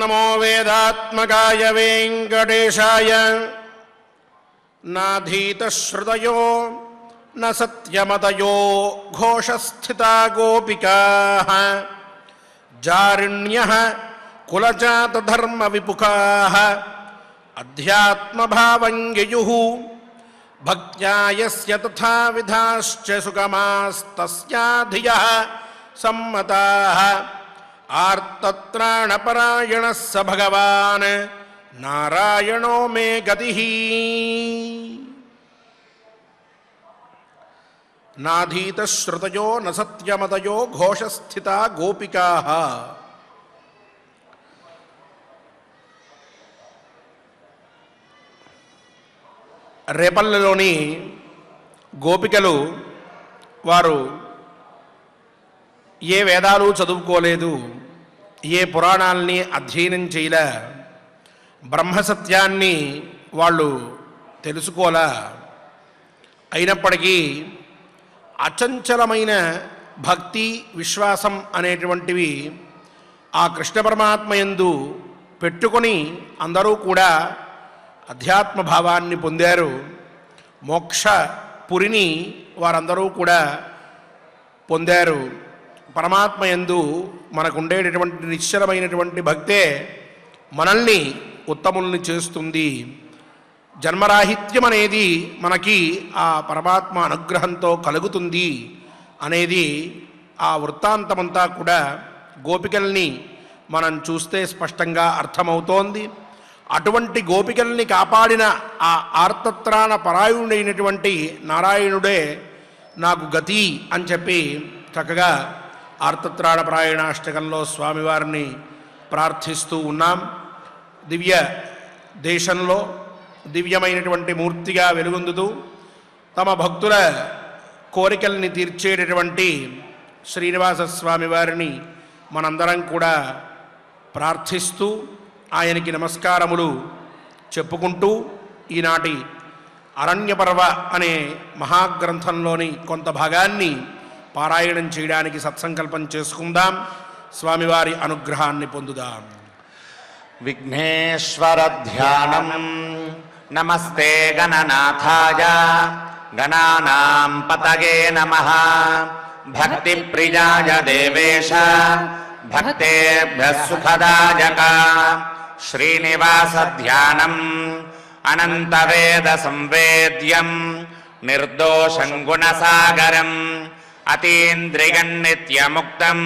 नमो वेदात्मकाय वेङ्कटेशाय नाधीतश्रुतयो न सत्यमतयो घोषस्थिता गोपिकाः जारिण्यः कुलजातधर्मविपुखाः अध्यात्मभावं ययुः भक्त्या यस्य तथा विधाश्च सुगमास्तस्या धियः सम्मताः आर्तत्राणपरायणः स भगवान् नारायणो मे गतिः नाधीतश्रुतयो न सत्यमतयो घोषस्थिता गोपिकाः। రేపల్లెలోని గోపికలు వారు ఏ వేదాలు చదువుకోలేదు, ఏ పురాణాలని అధ్యయనం చేయలే, బ్రహ్మసత్యాన్ని వాళ్ళు తెలుసుకోలే. అయినప్పటికీ అచంచలమైన భక్తి విశ్వాసం అనేటువంటివి ఆ కృష్ణ పరమాత్మ యందు పెట్టుకొని అందరూ కూడా అధ్యాత్మ భావాన్ని పొందారు. మోక్ష పురిని వారందరూ కూడా పొందారు. పరమాత్మ యందు మనకు ఉండేటటువంటి నిశ్చలమైనటువంటి భక్తే మనల్ని ఉత్తముల్ని చేస్తుంది. జన్మరాహిత్యం అనేది మనకి ఆ పరమాత్మ అనుగ్రహంతో కలుగుతుంది అనేది ఆ వృత్తాంతమంతా కూడా గోపికల్ని మనం చూస్తే స్పష్టంగా అర్థమవుతోంది. అటువంటి గోపికల్ని కాపాడిన ఆ ఆర్తత్రాణ పరాయణుడైనటువంటి నారాయణుడే నాకు గతి అని చెప్పి చక్కగా ఆర్తత్రాణ పరాయణాష్టకంలో స్వామివారిని ప్రార్థిస్తూ ఉన్నాం. దివ్య దేశంలో దివ్యమైనటువంటి మూర్తిగా వెలుగొందుతూ తమ భక్తుల కోరికల్ని తీర్చేటటువంటి శ్రీనివాస స్వామి వారిని మనందరం కూడా ప్రార్థిస్తూ ఆయనకి నమస్కారములు చెప్పుకుంటూ ఈనాటి అరణ్యపర్వ అనే మహాగ్రంథంలోని కొంత భాగాన్ని పారాయణం చేయడానికి సత్సంకల్పం చేసుకుందాం. స్వామివారి అనుగ్రహాన్ని పొందుదాం. విఘ్నేశ్వర ధ్యానం. నమస్తే గణనాథాయ గణానాం పతగే నమః. భక్తి ప్రియాయ దేవేశ భక్తేభ్యః సుఖదాయక. శ్రీనివాస ధ్యానం అనంతవేద సంవేద్యం నిర్దోషం గుణసాగరం అతీంద్రియం నిత్యముక్తం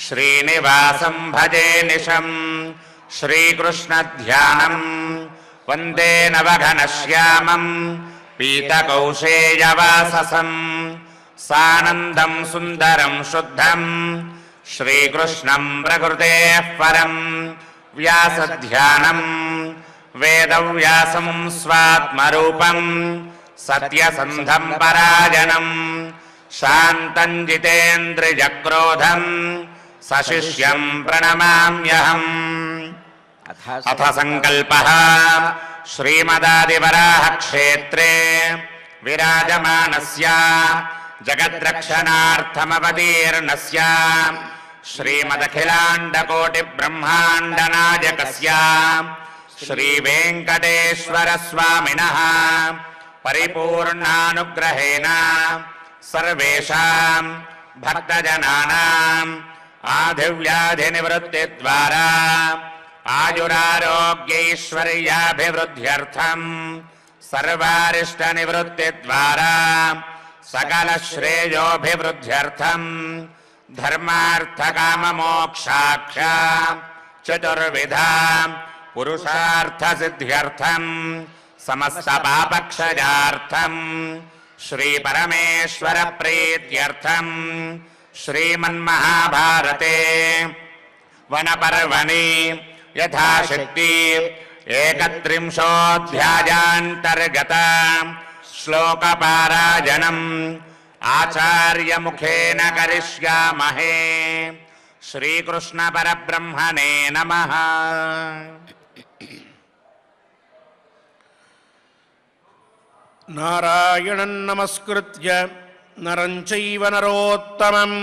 శ్రీనివాసం భజే నిశం. శ్రీకృష్ణ ధ్యానం వందే నవఘనశ్యామం పీతకౌశేయవాససం సానందం సుందరం శుద్ధం శ్రీకృష్ణం ప్రకృతేః పరం. వ్యాసధ్యానం వేదవ్యాసం స్వాత్మరూపం సత్యసంధం పరాయణం శాంతం జితేంద్రియక్రోధం సశిష్యం ప్రణమామ్యహం. అథ సంకల్పః శ్రీమదాదివరాహ క్షేత్రే విరాజమానస్య జగద్రక్షణార్థమవతీర్ణస్య శ్రీమదఖిలాండకోటి బ్రహ్మాండ నాయకస్య శ్రీ వెంకటేశ్వర స్వామినః పరిపూర్ణానుగ్రహేణ సర్వేషాం భక్తజనానాం ఆదివ్యాధి నివృత్తి ద్వారా ఆయురారోగ్యైశ్వర్యాభివృద్ధ్యర్థం సర్వారిష్ట నివృత్తి ద్వారా సకల శ్రేయోభివృద్ధ్యర్థం ధర్మార్థకామమోక్షాక్ష చతుర్విధ పురుషార్థ సిద్ధ్యర్థం సమస్త పాపక్షయార్థం శ్రీ పరమేశ్వర ప్రీత్యర్థం శ్రీమన్మహాభారతే వనపర్వణి యథాశక్తి ఏకత్రింశోऽధ్యాయాంతర్గత శ్లోకపారాయణం ఆచార్యముఖేన కరిష్యామహే. శ్రీకృష్ణ పరబ్రహ్మణే నమః. నారాయణం నమస్కృత్య నరం చైవ నరోత్తమం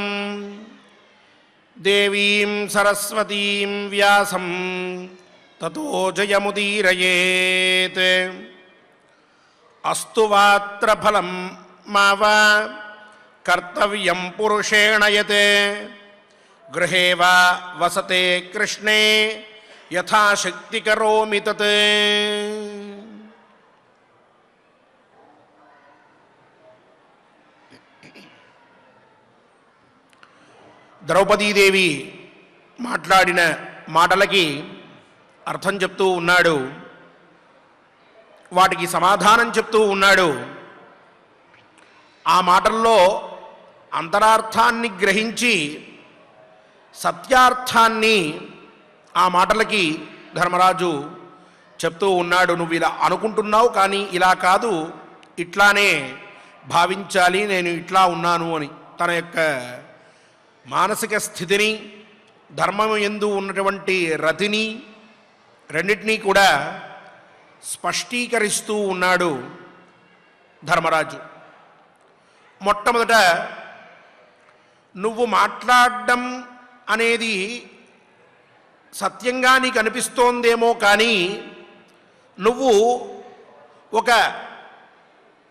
దేవీం సరస్వతీం వ్యాసం తతో జయముదీరయేత్. అస్తు వాత్ర ఫలం మావా కర్తవ్యం పురుషేణ యత్ గృహే వా వసతే కృష్ణే యథాశక్తి కరోమి తత్. ద్రౌపదీదేవి మాట్లాడిన మాటలకి అర్థం చెప్తూ ఉన్నాడు, వాటికి సమాధానం చెప్తూ ఉన్నాడు. ఆ మాటల్లో అంతరార్థాన్ని గ్రహించి సత్యార్థాన్ని ఆ మాటలకి ధర్మరాజు చెప్తూ ఉన్నాడు. నువ్వు ఇలా అనుకుంటున్నావు, కానీ ఇలా కాదు, ఇట్లానే భావించాలి, నేను ఇట్లా ఉన్నాను అని తన యొక్క మానసిక స్థితిని, ధర్మం యందు ఉన్నటువంటి రతిని రెండింటినీ కూడా స్పష్టీకరిస్తూ ఉన్నాడు ధర్మరాజు. మొట్టమొదట నువ్వు మాట్లాడడం అనేది సత్యంగా నీకు అనిపిస్తోందేమో, కానీ నువ్వు ఒక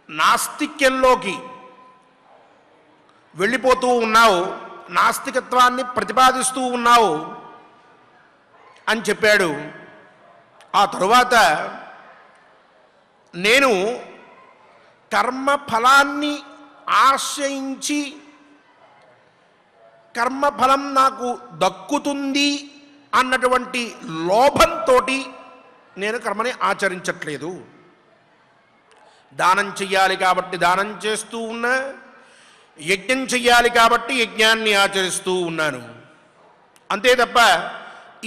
నాస్తిక్యంలోకి వెళ్ళిపోతూ ఉన్నావు, నాస్తికత్వాన్ని ప్రతిపాదిస్తూ ఉన్నావు అని చెప్పాడు. ఆ తరువాత నేను కర్మఫలాన్ని ఆశ్రయించి కర్మఫలం నాకు దక్కుతుంది అన్నటువంటి లోభంతో నేను కర్మని ఆచరించట్లేదు. దానం చెయ్యాలి కాబట్టి దానం చేస్తూ ఉన్నా, యజ్ఞం చెయ్యాలి కాబట్టి యజ్ఞాన్ని ఆచరిస్తూ ఉన్నాను. అంతే తప్ప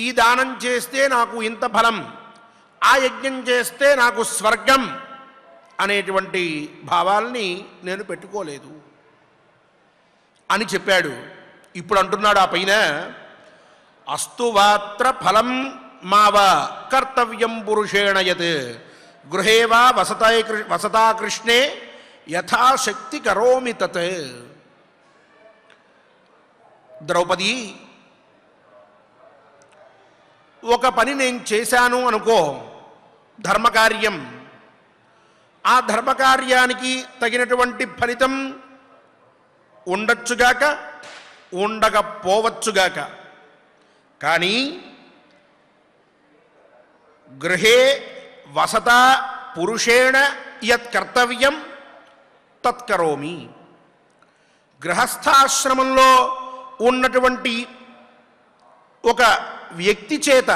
ఈ దానం చేస్తే నాకు ఇంత ఫలం, ఆ యజ్ఞం చేస్తే నాకు స్వర్గం అనేటువంటి భావాల్ని నేను పెట్టుకోలేదు అని చెప్పాడు. ఇప్పుడు అంటున్నాడు ఆ పైన, అస్తు వాత్ర ఫలం మావా కర్తవ్యం పురుషేణ యత్ గృహే వా వసతా కృష్ణే యథాశక్తి కరోమి తత్. ద్రౌపది, ఒక పని నేను చేశాను అనుకో, ధర్మకార్యం, ఆ ధర్మకార్యానికి తగినటువంటి ఫలితం ఉండొచ్చుగాక, ఉండకపోవచ్చుగాక, కానీ గృహే వసత పురుషేణ యత్ కర్తవ్యం తత్కరోమి. గృహస్థాశ్రమంలో ఉన్నటువంటి ఒక వ్యక్తి చేత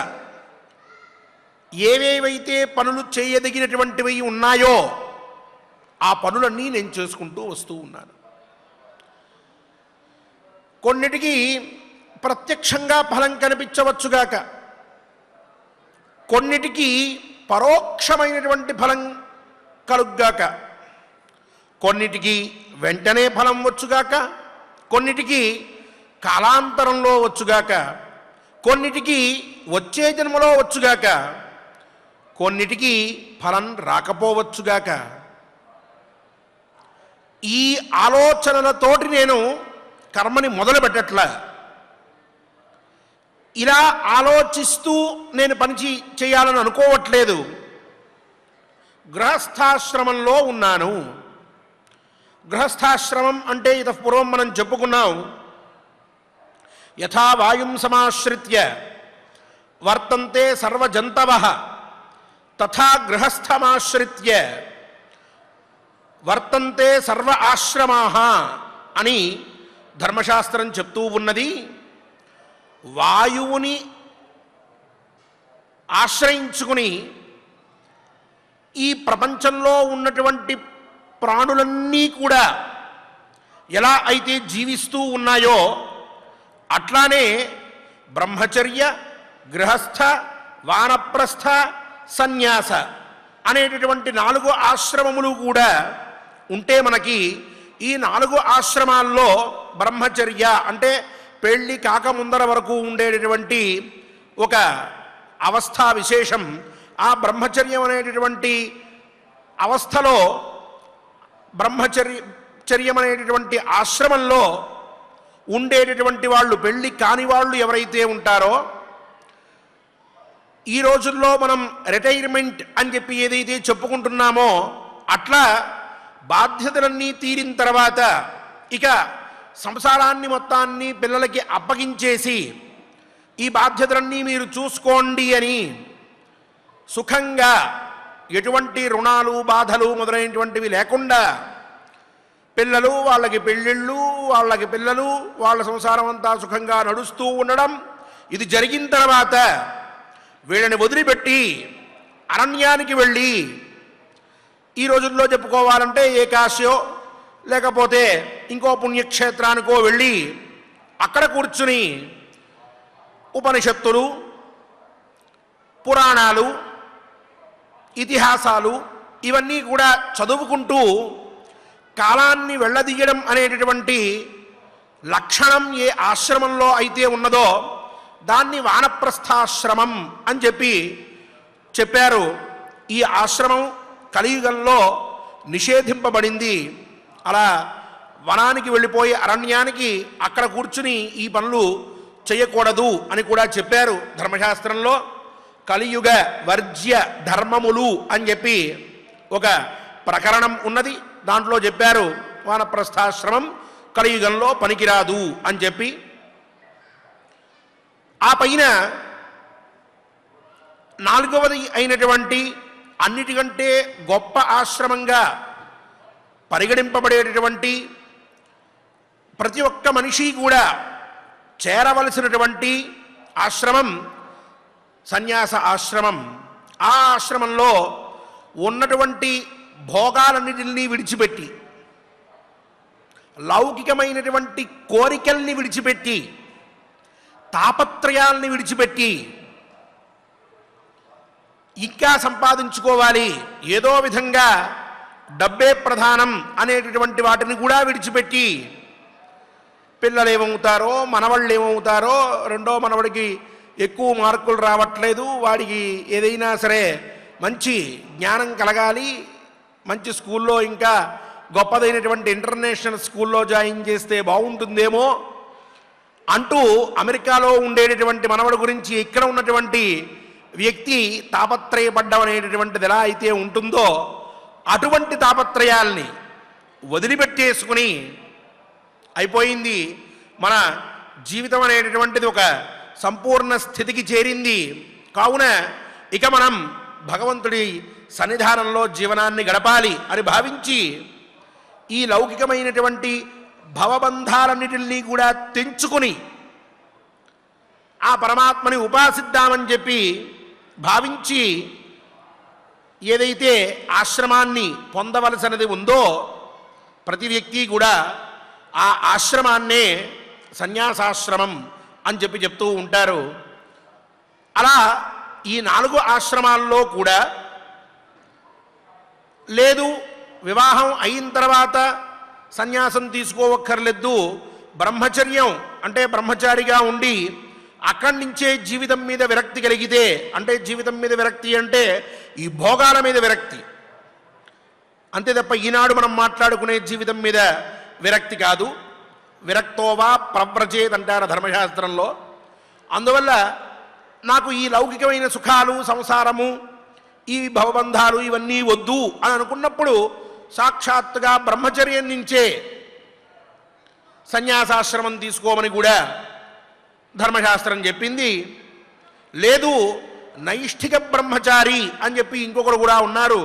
ఏవేవైతే పనులు చేయదగినటువంటివి ఉన్నాయో ఆ పనులన్నీ నేను చేసుకుంటూ వస్తూ ఉన్నాను. కొన్నిటికి ప్రత్యక్షంగా ఫలం కనిపించవచ్చుగాక, కొన్నిటికి పరోక్షమైనటువంటి ఫలం కలుగ్గాక, కొన్నిటికి వెంటనే ఫలం వచ్చుగాక, కొన్నిటికి కాలాంతరంలో వచ్చుగాక, కొన్నిటికి వచ్చే జన్మలో వచ్చుగాక, కొన్నిటికి ఫలం రాకపోవచ్చుగాక. ఈ ఆలోచనలతోటి నేను కర్మని మొదలు పెట్టట్లా. ఇలా ఆలోచిస్తూ నేను పని చేయాలని అనుకోవట్లేదు. గృహస్థాశ్రమంలో ఉన్నాను. గృహస్థాశ్రమం అంటే ఇతఃపూర్వం మనం చెప్పుకున్నాం, యథా వాయుం సమాశ్రిత్య వర్తంతే సర్వజంతవః తథా గృహస్థమాశ్రిత్య వర్తంతే సర్వ ఆశ్రమాః అని ధర్మశాస్త్రం చెప్తూ ఉన్నది. వాయువుని ఆశ్రయించుకుని ఈ ప్రపంచంలో ఉన్నటువంటి ప్రాణులన్నీ కూడా ఎలా అయితే జీవిస్తూ ఉన్నాయో అట్లానే బ్రహ్మచర్య, గృహస్థ, వానప్రస్థ, సన్యాస అనేటటువంటి 4 ఆశ్రమములు కూడా ఉంటే మనకి ఈ 4 ఆశ్రమాల్లో బ్రహ్మచర్య అంటే పెళ్ళి కాకముందర వరకు ఉండేటటువంటి ఒక అవస్థా విశేషం, ఆ బ్రహ్మచర్యం అనేటటువంటి అవస్థలో బ్రహ్మచర్యం అనేటటువంటి ఆశ్రమంలో ఉండేటటువంటి వాళ్ళు, పెళ్లి కాని వాళ్ళు ఎవరైతే ఉంటారో, ఈ రోజుల్లో మనం రిటైర్మెంట్ అని చెప్పి ఏదైతే చెప్పుకుంటున్నామో అట్లా బాధ్యతలన్నీ తీరిన తర్వాత ఇక సంసారాన్ని మొత్తాన్ని పిల్లలకి అప్పగించేసి ఈ బాధ్యతలన్నీ మీరు చూసుకోండి అని సుఖంగా ఎటువంటి రుణాలు బాధలు మొదలైనటువంటివి లేకుండా పిల్లలు, వాళ్ళకి పెళ్ళిళ్ళు, వాళ్ళకి పిల్లలు, వాళ్ళ సంసారం అంతా సుఖంగా నడుస్తూ ఉండడం, ఇది జరిగిన తర్వాత వీళ్ళని వదిలిపెట్టి అరణ్యానికి వెళ్ళి, ఈ రోజుల్లో చెప్పుకోవాలంటే ఏకాశయో లేకపోతే ఇంకో పుణ్యక్షేత్రానికో వెళ్ళి అక్కడ కూర్చుని ఉపనిషత్తులు, పురాణాలు, ఇతిహాసాలు ఇవన్నీ కూడా చదువుకుంటూ కాలాన్ని వెళ్ళదీయడం అనేటటువంటి లక్షణం ఏ ఆశ్రమంలో అయితే ఉన్నదో దాన్ని వానప్రస్థాశ్రమం అని చెప్పారు. ఈ ఆశ్రమం కలియుగంలో నిషేధింపబడింది. అలా వనానికి వెళ్ళిపోయి అరణ్యానికి అక్కడ కూర్చుని ఈ పనులు చేయకూడదు అని కూడా చెప్పారు ధర్మశాస్త్రంలో. కలియుగ వర్జ్య ధర్మములు అని చెప్పి ఒక ప్రకరణం ఉన్నది. దాంట్లో చెప్పారు వానప్రస్థాశ్రమం కలియుగంలో పనికిరాదు అని చెప్పి. ఆ పైన నాలుగవది అయినటువంటి అన్నిటికంటే గొప్ప ఆశ్రమంగా పరిగణింపబడేటటువంటి ప్రతి ఒక్క మనిషి కూడా చేరవలసినటువంటి ఆశ్రమం సన్యాస ఆశ్రమం. ఆ ఆశ్రమంలో ఉన్నటువంటి భోగాలన్నిటిని విడిచిపెట్టి, లౌకికమైనటువంటి కోరికల్ని విడిచిపెట్టి, తాపత్రయాల్ని విడిచిపెట్టి ఇంకా సంపాదించుకోవాలి, ఏదో విధంగా డబ్బే ప్రధానం అనేటటువంటి వాటిని కూడా విడిచిపెట్టి, పిల్లలు ఏమవుతారో, మనవాళ్ళు ఏమవుతారో, రెండో మనవడికి ఎక్కువ మార్కులు రావట్లేదు, వాడికి ఏదైనా సరే మంచి జ్ఞానం కలగాలి, మంచి స్కూల్లో ఇంకా గొప్పదైనటువంటి ఇంటర్నేషనల్ స్కూల్లో జాయిన్ చేస్తే బాగుంటుందేమో అంటూ అమెరికాలో ఉండేటటువంటి మనవడి గురించి ఇక్కడ ఉన్నటువంటి వ్యక్తి తాపత్రయపడ్డం అనేటటువంటిది ఎలా అయితే ఉంటుందో అటువంటి తాపత్రయాల్ని వదిలిపెట్టేసుకుని అయిపోయింది. మన జీవితం అనేటటువంటిది ఒక సంపూర్ణ స్థితికి చేరింది. కావున ఇక మనం భగవంతుడి సన్నిధానంలో జీవనాన్ని గడపాలి అని భావించి ఈ లౌకికమైనటువంటి భవబంధాలన్నిటినీ కూడా తెంచుకుని ఆ పరమాత్మని ఉపాసిద్దామని చెప్పి భావించి ఏదైతే ఆశ్రమాన్ని పొందవలసినది ఉందో ప్రతి వ్యక్తి కూడా ఆ ఆశ్రమాన్నే సన్యాసాశ్రమం అని చెప్తూ ఉంటారు. అలా ఈ 4 ఆశ్రమాల్లో కూడా లేదు వివాహం అయిన తర్వాత సన్యాసం తీసుకోవక్కర్లేదు, బ్రహ్మచర్యం అంటే బ్రహ్మచారిగా ఉండి అక్కడి నుంచే జీవితం మీద విరక్తి కలిగితే, అంటే జీవితం మీద విరక్తి అంటే ఈ భోగాల మీద విరక్తి అంతే తప్ప ఈనాడు మనం మాట్లాడుకునే జీవితం మీద విరక్తి కాదు. విరక్తోవా ప్రవ్రజేత్ అంటారు ధర్మశాస్త్రంలో. అందువల్ల నాకు ఈ లౌకికమైన సుఖాలు, సంసారము, ఈ భవబంధాలు ఇవన్నీ వద్దు అని అనుకున్నప్పుడు సాక్షాత్తుగా బ్రహ్మచర్యం నుంచే సన్యాసాశ్రమం తీసుకోమని కూడా ధర్మశాస్త్రం చెప్పింది. లేదు నైష్ఠిక బ్రహ్మచారి అని చెప్పి ఇంకొకరు కూడా ఉన్నారు.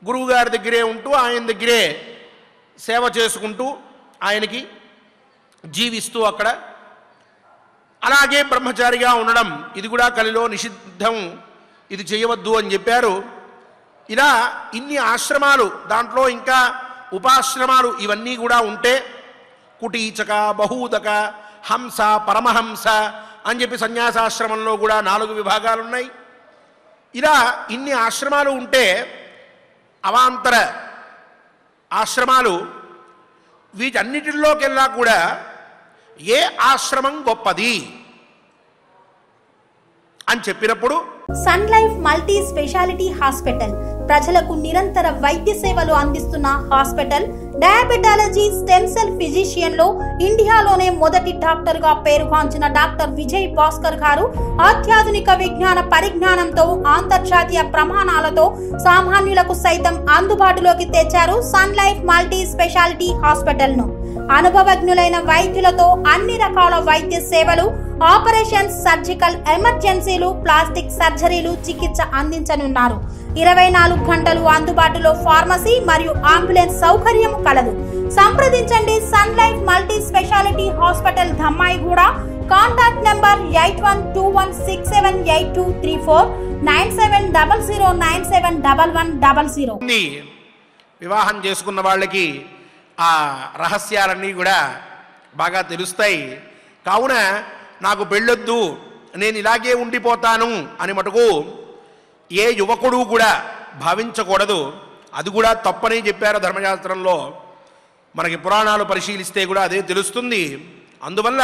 గురువుగారి దగ్గరే ఉంటూ ఆయన దగ్గరే సేవ చేసుకుంటూ ఆయనకి జీవిస్తూ అక్కడ అలాగే బ్రహ్మచారిగా ఉండడం, ఇది కూడా కలిలో నిషిద్ధం, ఇది చేయవద్దు అని చెప్పారు. ఇలా ఇన్ని ఆశ్రమాలు, దాంట్లో ఇంకా ఉపాశ్రమాలు ఇవన్నీ కూడా ఉంటే కుటీచక, బహూదక, హంస, పరమహంస అని చెప్పి సన్యాసాశ్రమంలో కూడా 4 విభాగాలు ఉన్నాయి. ఇలా ఇన్ని ఆశ్రమాలు ఉంటే అవాంతర ఆశ్రమాలు వీటన్నిటిలోకెల్లా కూడా ఏ ఆశ్రమం గొప్పది అని చెప్పినప్పుడు sun life multi speciality hospital ప్రజలకు నిరంతర వైద్య సేవలు అందిస్తున్న hospital. Diabetology, stem cell physician లో ఇండియాలోనే మొదటి డాక్టర్ గా పేరుగాంచిన డాక్టర్ విజయ్ భాస్కర్ గారు అత్యాధునిక విజ్ఞాన పరిజ్ఞానంతో అంతర్జాతీయ ప్రమాణాలతో సామాన్యులకు సైతం అందుబాటులోకి తెచ్చారు sun life multi speciality hospital ను. అనుభవజ్ఞులైన వైద్యులతో అన్ని రకాల వైద్య సేవలు, ఆపరేషన్స్, సర్జికల్ ఎమర్జెన్సీలు, ప్లాస్టిక్ సర్జరీలు, చికిత్స అందించనున్నారు. 24 గంటలు అందుబాటులో ఫార్మసీ మరియు అంబులెన్స్ సౌకర్యం కలదు. సంప్రదించండి sun life multi speciality hospital, Dhammaiguda. Contact number 8121678234, 9700971100. వివాహం చేసుకున్న వాళ్ళకి ఆ రహస్యాలన్నీ కూడా బాగా తెలుస్తాయి. కావున నాకు పెళ్ళొద్దు, నేను ఇలాగే ఉండిపోతాను అని మటుకు ఏ యువకుడు కూడా భావించకూడదు. అది కూడా తప్పని చెప్పారు ధర్మశాస్త్రంలో. మనకి పురాణాలు పరిశీలిస్తే కూడా అదే తెలుస్తుంది. అందువల్ల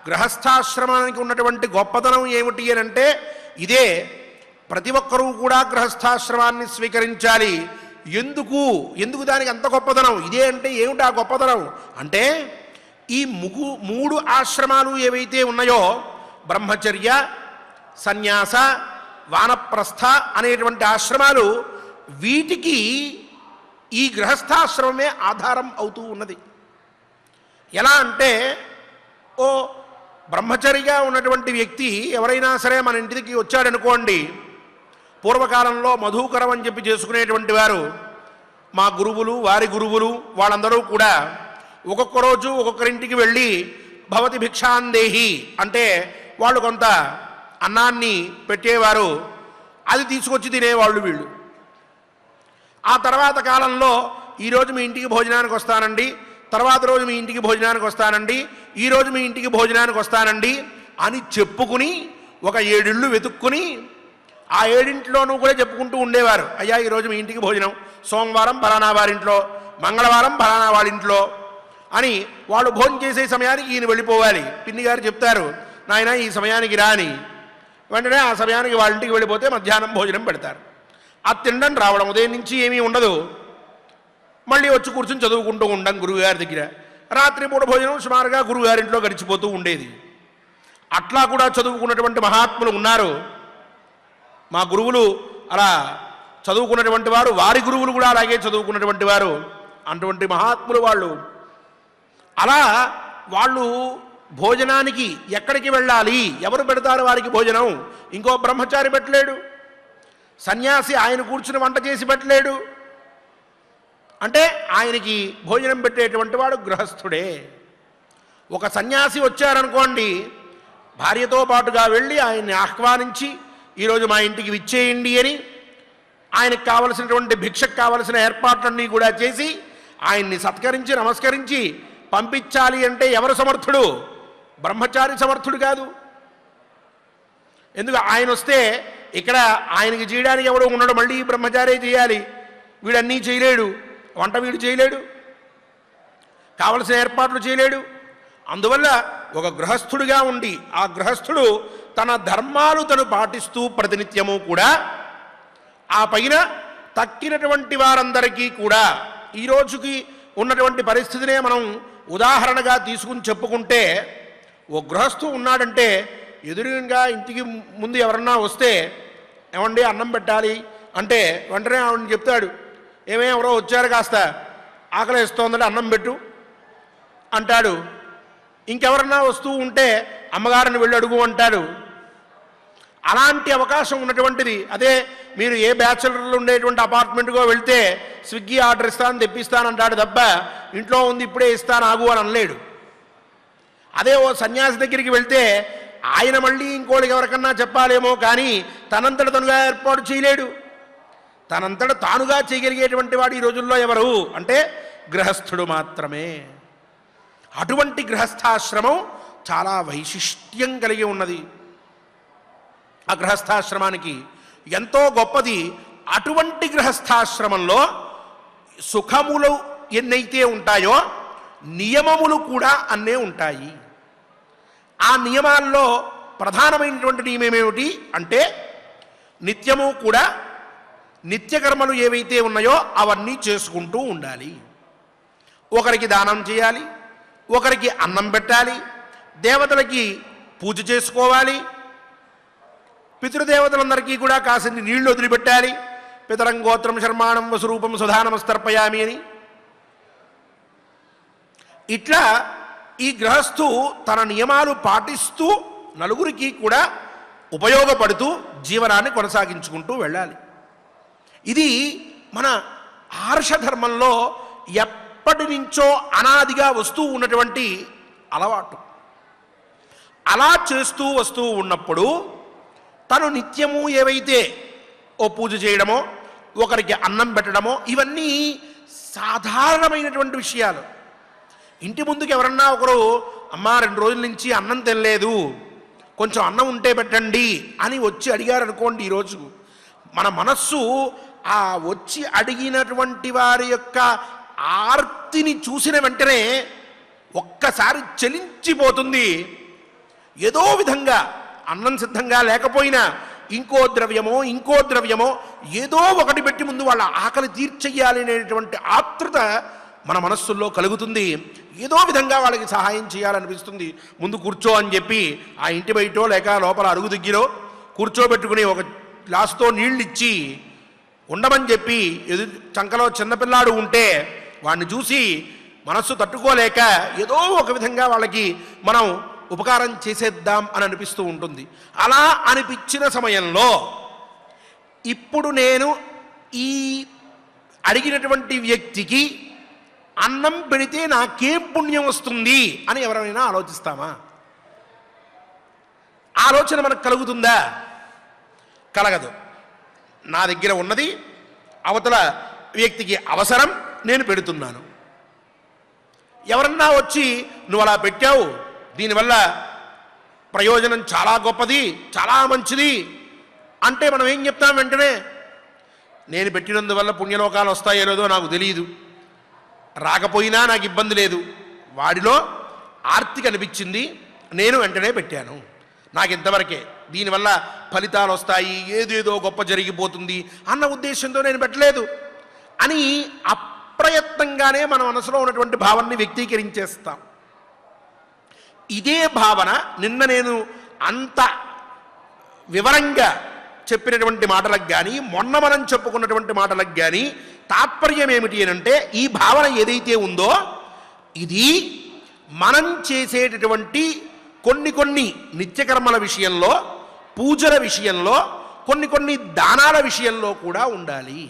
గృహస్థాశ్రమానికి ఉన్నటువంటి గొప్పతనం ఏమిటి అని అంటే ఇదే. ప్రతి ఒక్కరూ కూడా గృహస్థాశ్రమాన్ని స్వీకరించాలి. ఎందుకు దానికి అంత గొప్పతనం? ఇదే అంటే ఏమిటి ఆ గొప్పతనం అంటే, ఈ 3 ఆశ్రమాలు ఏవైతే ఉన్నాయో, బ్రహ్మచర్య, సన్యాస, వానప్రస్థ అనేటువంటి ఆశ్రమాలు, వీటికి ఈ గృహస్థాశ్రమమే ఆధారం అవుతూ ఉన్నది. ఎలా అంటే, ఓ బ్రహ్మచర్యగా ఉన్నటువంటి వ్యక్తి ఎవరైనా సరే మన ఇంటికి వచ్చాడనుకోండి, పూర్వకాలంలో మధుకరం అని చెప్పి చేసుకునేటువంటి వారు, మా గురువులు, వారి గురువులు వాళ్ళందరూ కూడా ఒక్కొక్క రోజు ఒక్కొక్కరింటికి వెళ్ళి భవతి భిక్షాందేహి అంటే వాళ్ళు కొంత అన్నాన్ని పెట్టేవారు. అది తీసుకొచ్చి తినేవాళ్ళు వీళ్ళు. ఆ తర్వాత కాలంలో ఈరోజు మీ ఇంటికి భోజనానికి వస్తానండి, తర్వాత రోజు మీ ఇంటికి భోజనానికి వస్తానండి, ఈరోజు మీ ఇంటికి భోజనానికి వస్తానండి అని చెప్పుకుని ఒక 7 ఇళ్ళు వెతుక్కుని ఆ 7 ఇంట్లోనూ కూడా చెప్పుకుంటూ ఉండేవారు. అయ్యా ఈరోజు మీ ఇంటికి భోజనం, సోమవారం ఫలానా వారింట్లో, మంగళవారం ఫలానా వాళ్ళింట్లో అని వాళ్ళు భోజనం చేసే సమయానికి ఈయన వెళ్ళిపోవాలి. పిన్ని గారు చెప్తారు, నాయన ఈ సమయానికి రా అని. వెంటనే ఆ సమయానికి వాళ్ళ ఇంటికి వెళ్ళిపోతే మధ్యాహ్నం భోజనం పెడతారు. అది తినడం రావడం, ఉదయం నుంచి ఏమీ ఉండదు. మళ్ళీ వచ్చి కూర్చొని చదువుకుంటూ ఉండం గురువుగారి దగ్గర. రాత్రిపూట భోజనం సుమారుగా గురువుగారింట్లో గడిచిపోతూ ఉండేది. అట్లా కూడా చదువుకున్నటువంటి మహాత్ములు ఉన్నారు. మా గురువులు అలా చదువుకున్నటువంటి వారు, వారి గురువులు కూడా అలాగే చదువుకున్నటువంటి వారు. అటువంటి మహాత్ములు వాళ్ళు. అలా వాళ్ళు భోజనానికి ఎక్కడికి వెళ్ళాలి, ఎవరు పెడతారు వారికి భోజనం? ఇంకో బ్రహ్మచారి పెట్టలేడు, సన్యాసి ఆయన కూర్చుని వంట చేసి పెట్టలేడు. అంటే ఆయనకి భోజనం పెట్టేటువంటి వాడు గృహస్థుడే. ఒక సన్యాసి వచ్చారనుకోండి, భార్యతో పాటుగా వెళ్ళి ఆయన్ని ఆహ్వానించి ఈరోజు మా ఇంటికి విచ్చేయండి అని ఆయనకు కావలసినటువంటి భిక్షకు కావలసిన ఏర్పాట్లన్నీ కూడా చేసి ఆయన్ని సత్కరించి నమస్కరించి పంపించాలి అంటే ఎవరు సమర్థుడు? బ్రహ్మచారి సమర్థుడు కాదు. ఎందుకు ఆయన వస్తే ఇక్కడ ఆయనకి చేయడానికి ఎవడో ఉన్నాడు, మళ్ళీ బ్రహ్మచారే చేయాలి. వీడన్నీ చేయలేడు, వంట వీడు చేయలేడు, కావలసిన ఏర్పాట్లు చేయలేడు. అందువల్ల ఒక గృహస్థుడిగా ఉండి ఆ గృహస్థుడు తన ధర్మాలు తను పాటిస్తూ ప్రతినిత్యము కూడా ఆ పైన తక్కినటువంటి వారందరికీ కూడా ఈ రోజుకి ఉన్నటువంటి పరిస్థితినే మనం ఉదాహరణగా తీసుకుని చెప్పుకుంటే, ఓ గృహస్థు ఉన్నాడంటే ఎదురుగా ఇంటికి ముందు ఎవరన్నా వస్తే ఏమండి అన్నం పెట్టాలి అంటే వెంటనే ఆవిడని చెప్తాడు, ఎవరో వచ్చారు కాస్త ఆకలిస్తోందంటే అన్నం పెట్టు అంటాడు. ఇంకెవరన్నా వస్తూ ఉంటే అమ్మగారిని వెళ్ళి అడుగు అంటాడు. అలాంటి అవకాశం ఉన్నటువంటిది. అదే మీరు ఏ బ్యాచులర్లు ఉండేటువంటి అపార్ట్మెంట్కో వెళ్తే స్విగ్గీ ఆర్డర్ ఇస్తాను తెప్పిస్తానంటాడు తప్ప ఇంట్లో ఉంది ఇప్పుడే ఇస్తాను ఆగు అని అనలేడు. అదే ఓ సన్యాసి దగ్గరికి వెళ్తే ఆయన మళ్ళీ ఇంకోటికి ఎవరికన్నా చెప్పాలేమో కానీ తనంతట తనుగా ఏర్పాటు చేయలేడు. తనంతట తానుగా చేయగలిగేటువంటి వాడు ఈ రోజుల్లో ఎవరు అంటే గృహస్థుడు మాత్రమే. అటువంటి గృహస్థాశ్రమం చాలా వైశిష్ట్యం కలిగి ఉన్నది. ఆ గృహస్థాశ్రమానికి ఎంతో గొప్పది. అటువంటి గృహస్థాశ్రమంలో సుఖములు ఎన్నైతే ఉంటాయో నియమములు కూడా అన్నే ఉంటాయి. ఆ నియమాల్లో ప్రధానమైనటువంటి నియమం ఏమిటి అంటే నిత్యము కూడా నిత్యకర్మలు ఏవైతే ఉన్నాయో అవన్నీ చేసుకుంటూ ఉండాలి. ఒకరికి దానం చేయాలి, ఒకరికి అన్నం పెట్టాలి, దేవతలకి పూజ చేసుకోవాలి, పితృదేవతలందరికీ కూడా కాసిన్ని నీళ్లు వదిలిపెట్టాలి. పితరం గోత్రం శర్మాణం వసురూపం సుధానమస్తర్పయామి అని. ఇట్లా ఈ గృహస్థు తన నియమాలు పాటిస్తూ నలుగురికి కూడా ఉపయోగపడుతూ జీవనాన్ని కొనసాగించుకుంటూ వెళ్ళాలి. ఇది మన ఆర్షధర్మంలో ఎప్పటి నుంచో అనాదిగా వస్తూ ఉన్నటువంటి అలవాటు. అలా చేస్తూ వస్తూ ఉన్నప్పుడు తను నిత్యము ఏవైతే ఓ పూజ చేయడమో, ఒకరికి అన్నం పెట్టడమో, ఇవన్నీ సాధారణమైనటువంటి విషయాలు. ఇంటి ముందుకు ఎవరన్నా ఒకరు అమ్మా 2 రోజుల నుంచి అన్నం తినలేదు, కొంచెం అన్నం ఉంటే పెట్టండి అని వచ్చి అడిగారు అనుకోండి, ఈరోజు మన మనస్సు ఆ వచ్చి అడిగినటువంటి వారి యొక్క ఆర్తిని చూసిన వెంటనే ఒక్కసారి చలించిపోతుంది. ఏదో విధంగా అన్నం సిద్ధంగా లేకపోయినా ఇంకో ద్రవ్యమో ఏదో ఒకటి పెట్టి ముందు వాళ్ళ ఆకలి తీర్చేయాలి అనేటువంటి ఆతృత మన మనస్సుల్లో కలుగుతుంది. ఏదో విధంగా వాళ్ళకి సహాయం చేయాలనిపిస్తుంది. ముందు కూర్చో అని చెప్పి ఆ ఇంటి బయటో లేక లోపల అరుగు దిగ్గిరో కూర్చోబెట్టుకుని ఒక గ్లాసుతో నీళ్ళు ఇచ్చి ఉండమని చెప్పి ఎదురు చంకలో చిన్నపిల్లాడు ఉంటే వాడిని చూసి మనస్సు తట్టుకోలేక ఏదో ఒక విధంగా వాళ్ళకి మనం ఉపకారం చేసేద్దాం అని అనిపిస్తూ ఉంటుంది. అలా అనిపించిన సమయంలో ఇప్పుడు నేను ఈ అడిగినటువంటి వ్యక్తికి అన్నం పెడితే నాకేం పుణ్యం వస్తుంది అని ఎవరైనా ఆలోచిస్తామా? ఆలోచన మనకు కలుగుతుందా? కలగదు. నా దగ్గర ఉన్నది అవతల వ్యక్తికి అవసరం, నేను పెడుతున్నాను. ఎవరన్నా వచ్చి నువ్వు అలా పెట్టావు, దీనివల్ల ప్రయోజనం చాలా గొప్పది, చాలా మంచిది అంటే మనం ఏం చెప్తాం? వెంటనే నేను పెట్టినందువల్ల పుణ్యలోకాలు వస్తాయో లేదో నాకు తెలియదు, రాకపోయినా నాకు ఇబ్బంది లేదు, వాడిలో ఆర్తి కనిపించింది, నేను వెంటనే పెట్టాను, నాకు ఇంతవరకే, దీనివల్ల ఫలితాలు వస్తాయి, ఏదేదో గొప్ప జరిగిపోతుంది అన్న ఉద్దేశంతో నేను పెట్టలేదు అని అప్రయత్నంగానే మన మనసులో ఉన్నటువంటి భావాన్ని వ్యక్తీకరించేస్తాం. ఇదే భావన నిన్న నేను అంత వివరంగా చెప్పినటువంటి మాటలకు కానీ, మొన్న మనం చెప్పుకున్నటువంటి మాటలకు కానీ తాత్పర్యం ఏమిటి అనంటే, ఈ భావన ఏదైతే ఉందో ఇది మనం చేసేటటువంటి కొన్ని నిత్యకర్మల విషయంలో, పూజల విషయంలో, కొన్ని దానాల విషయంలో కూడా ఉండాలి.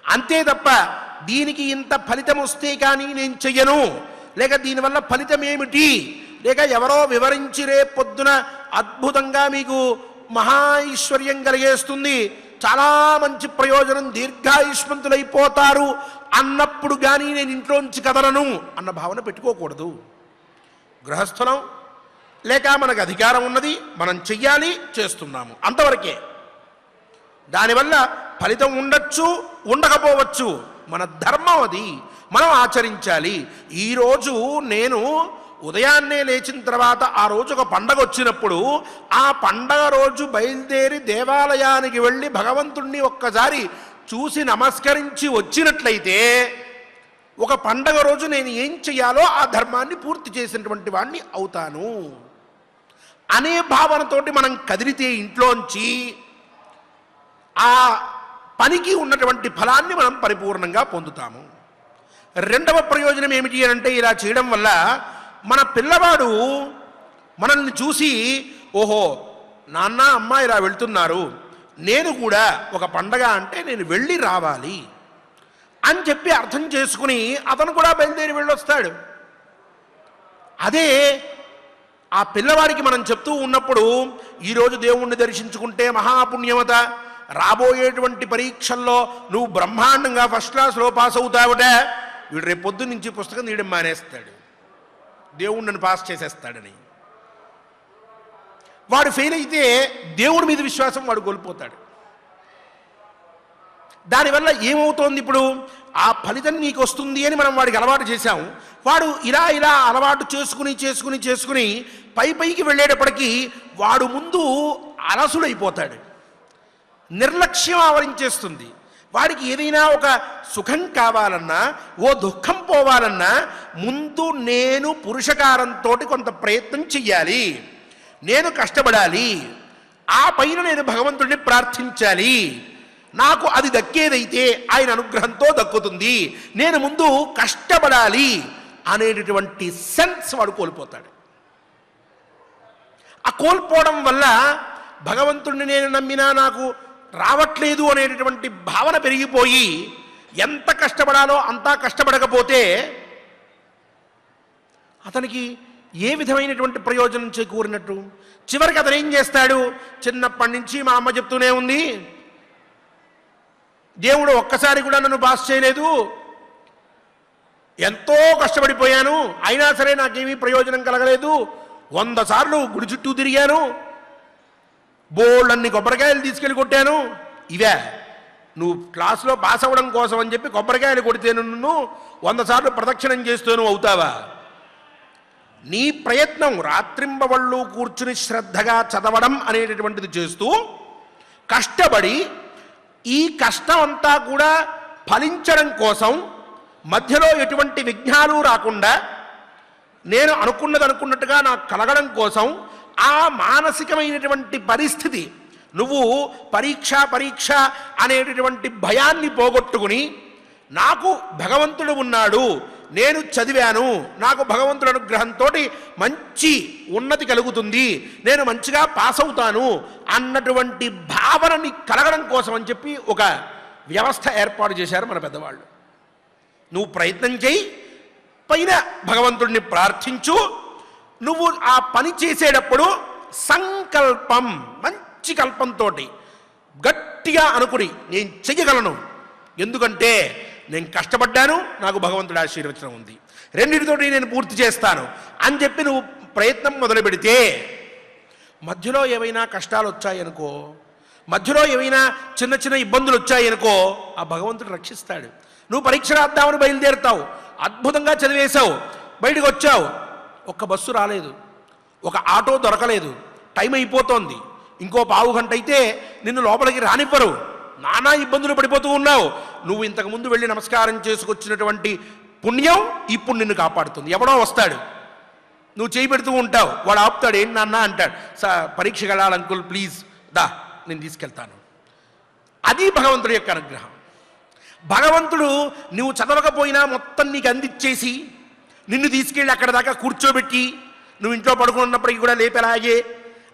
అంతే తప్ప దీనికి ఇంత ఫలితం వస్తే కానీ నేను చెయ్యను, లేక దీనివల్ల ఫలితం ఏమిటి, లేక ఎవరో వివరించి రేపొద్దున అద్భుతంగా మీకు మహాఐశ్వర్యం కలిగేస్తుంది, చాలా మంచి ప్రయోజనం, దీర్ఘాయుష్మంతులైపోతారు అన్నప్పుడు కానీ నేను ఇంట్లోంచి కదలను అన్న భావన పెట్టుకోకూడదు. గృహస్థలం లేక మనకు అధికారం ఉన్నది, మనం చెయ్యాలి, చేస్తున్నాము, అంతవరకే. దానివల్ల ఫలితం ఉండొచ్చు, ఉండకపోవచ్చు, మన ధర్మం అది, మనం ఆచరించాలి. ఈరోజు నేను ఉదయాన్నే లేచిన తర్వాత ఆ రోజు ఒక పండగ వచ్చినప్పుడు ఆ పండగ రోజు బయలుదేరి దేవాలయానికి వెళ్ళి భగవంతుణ్ణి ఒక్కసారి చూసి నమస్కరించి వచ్చినట్లయితే ఒక పండగ రోజు నేను ఏం చెయ్యాలో ఆ ధర్మాన్ని పూర్తి చేసినటువంటి వాడిని అవుతాను అనే భావనతోటి మనం కదిలితే ఇంట్లోంచి ఆ పనికి ఉన్నటువంటి ఫలాన్ని మనం పరిపూర్ణంగా పొందుతాము. రెండవ ప్రయోజనం ఏమిటి అంటే, ఇలా చేయడం వల్ల మన పిల్లవాడు మనల్ని చూసి ఓహో నాన్న అమ్మ ఇలా వెళ్తున్నారు, నేను కూడా ఒక పండగ అంటే నేను వెళ్ళి రావాలి అని చెప్పి అర్థం చేసుకుని అతను కూడా బయలుదేరి వెళ్ళొస్తాడు. అదే ఆ పిల్లవాడికి మనం చెప్తూ ఉన్నప్పుడు ఈరోజు దేవుణ్ణి దర్శించుకుంటే మహాపుణ్యమత, రాబోయేటువంటి పరీక్షల్లో నువ్వు బ్రహ్మాండంగా ఫస్ట్ క్లాస్లో పాస్ అవుతావుట, వీడు రేపు పొద్దు నుంచి పుస్తకం తీయడం మానేస్తాడు, దేవుణ్ణి పాస్ చేసేస్తాడని. వాడు ఫెయిల్ అయితే దేవుడి మీద విశ్వాసం వాడు కోల్పోతాడు. దానివల్ల ఏమవుతోంది, ఇప్పుడు ఆ ఫలితం నీకు వస్తుంది అని మనం వాడికి అలవాటు చేశాము. వాడు ఇలా అలవాటు చేసుకుని పైకి వెళ్ళేటప్పటికీ వాడు ముందు అలసుడైపోతాడు. నిర్లక్ష్యం ఆవరించేస్తుంది. వాడికి ఏదైనా ఒక సుఖం కావాలన్నా, ఓ దుఃఖం పోవాలన్నా ముందు నేను పురుషకారంతో కొంత ప్రయత్నం చెయ్యాలి, నేను కష్టపడాలి, ఆ పైన నేను భగవంతుడిని ప్రార్థించాలి, నాకు అది దక్కేదైతే ఆయన అనుగ్రహంతో దక్కుతుంది, నేను ముందు కష్టపడాలి అనేటటువంటి సెన్స్ వాడు కోల్పోతాడు. ఆ కోల్పోవడం వల్ల భగవంతుడిని నేను నమ్మినా నాకు రావట్లేదు అనేటటువంటి భావన పెరిగిపోయి ఎంత కష్టపడాలో అంతా కష్టపడకపోతే అతనికి ఏ విధమైనటువంటి ప్రయోజనం చేకూరినట్టు? చివరికి అతను ఏం చేస్తాడు? చిన్నప్పటి నుంచి మా అమ్మ చెప్తూనే ఉంది, దేవుడు ఒక్కసారి కూడా నన్ను పాస్ చేయలేదు, ఎంతో కష్టపడిపోయాను, అయినా సరే నాకేమీ ప్రయోజనం కలగలేదు, 100 సార్లు గుడి చుట్టూ తిరిగాను, బోళ్ళన్ని కొబ్బరికాయలు తీసుకెళ్ళి కొట్టాను. ఇవే నువ్వు క్లాసులో పాస్ అవ్వడం కోసం అని చెప్పి కొబ్బరికాయలు కొడితే నువ్వు 100 సార్లు ప్రదక్షిణం చేస్తూను అవుతావా? నీ ప్రయత్నం రాత్రింబవళ్ళు కూర్చుని శ్రద్ధగా చదవడం అనేటటువంటిది చేస్తూ కష్టపడి ఈ కష్టం అంతా కూడా ఫలించడం కోసం మధ్యలో ఎటువంటి విఘ్నాలు రాకుండా నేను అనుకున్నది అనుకున్నట్టుగా నాకు కలగడం కోసం ఆ మానసికమైనటువంటి పరిస్థితి, నువ్వు పరీక్ష అనేటటువంటి భయాన్ని పోగొట్టుకుని నాకు భగవంతుడు ఉన్నాడు, నేను చదివాను, నాకు భగవంతుడి అనుగ్రహంతో మంచి ఉన్నతి కలుగుతుంది, నేను మంచిగా పాస్ అవుతాను అన్నటువంటి భావనని కలగడం కోసం అని చెప్పి ఒక వ్యవస్థ ఏర్పాటు చేశారు మన పెద్దవాళ్ళు. నువ్వు ప్రయత్నం చేయి, పైన భగవంతుడిని ప్రార్థించు, నువ్వు ఆ పని చేసేటప్పుడు సంకల్పం, మంచి కల్పంతో గట్టిగా అనుకుని నేను చెయ్యగలను, ఎందుకంటే నేను కష్టపడ్డాను, నాకు భగవంతుడి ఆశీర్వచనం ఉంది, రెండింటితోటి నేను పూర్తి చేస్తాను అని చెప్పి నువ్వు ప్రయత్నం మొదలు పెడితే మధ్యలో ఏవైనా కష్టాలు వచ్చాయనుకో, మధ్యలో ఏవైనా చిన్న చిన్న ఇబ్బందులు వచ్చాయనుకో, ఆ భగవంతుడు రక్షిస్తాడు. నువ్వు పరీక్ష రాద్దామని బయలుదేరుతావు, అద్భుతంగా చదివేశావు, బయటకు వచ్చావు, ఒక్క బస్సు రాలేదు, ఒక ఆటో దొరకలేదు, టైం అయిపోతోంది, ఇంకో పావు గంట అయితే నిన్ను లోపలికి రానివ్వరు, నానా ఇబ్బందులు పడిపోతూ ఉన్నావు. నువ్వు ఇంతకుముందు వెళ్ళి నమస్కారం చేసుకొచ్చినటువంటి పుణ్యం ఇప్పుడు నిన్ను కాపాడుతుంది. ఎవడో వస్తాడు, నువ్వు చేయి పెడుతూ ఉంటావు, వాడు ఆపుతాడు, ఏంటి నాన్న అంటాడు, పరీక్షకి వెళ్ళాలి అంకుల్ ప్లీజ్ దా నేను తీసుకెళ్తాను. అది భగవంతుడి యొక్క అనుగ్రహం. భగవంతుడు నువ్వు చదవకపోయినా మొత్తం నీకు అందించేసి నిన్ను తీసుకెళ్ళి అక్కడ దాకా కూర్చోబెట్టి నువ్వు ఇంట్లో పడుకున్నప్పటికీ కూడా లేపేలాగే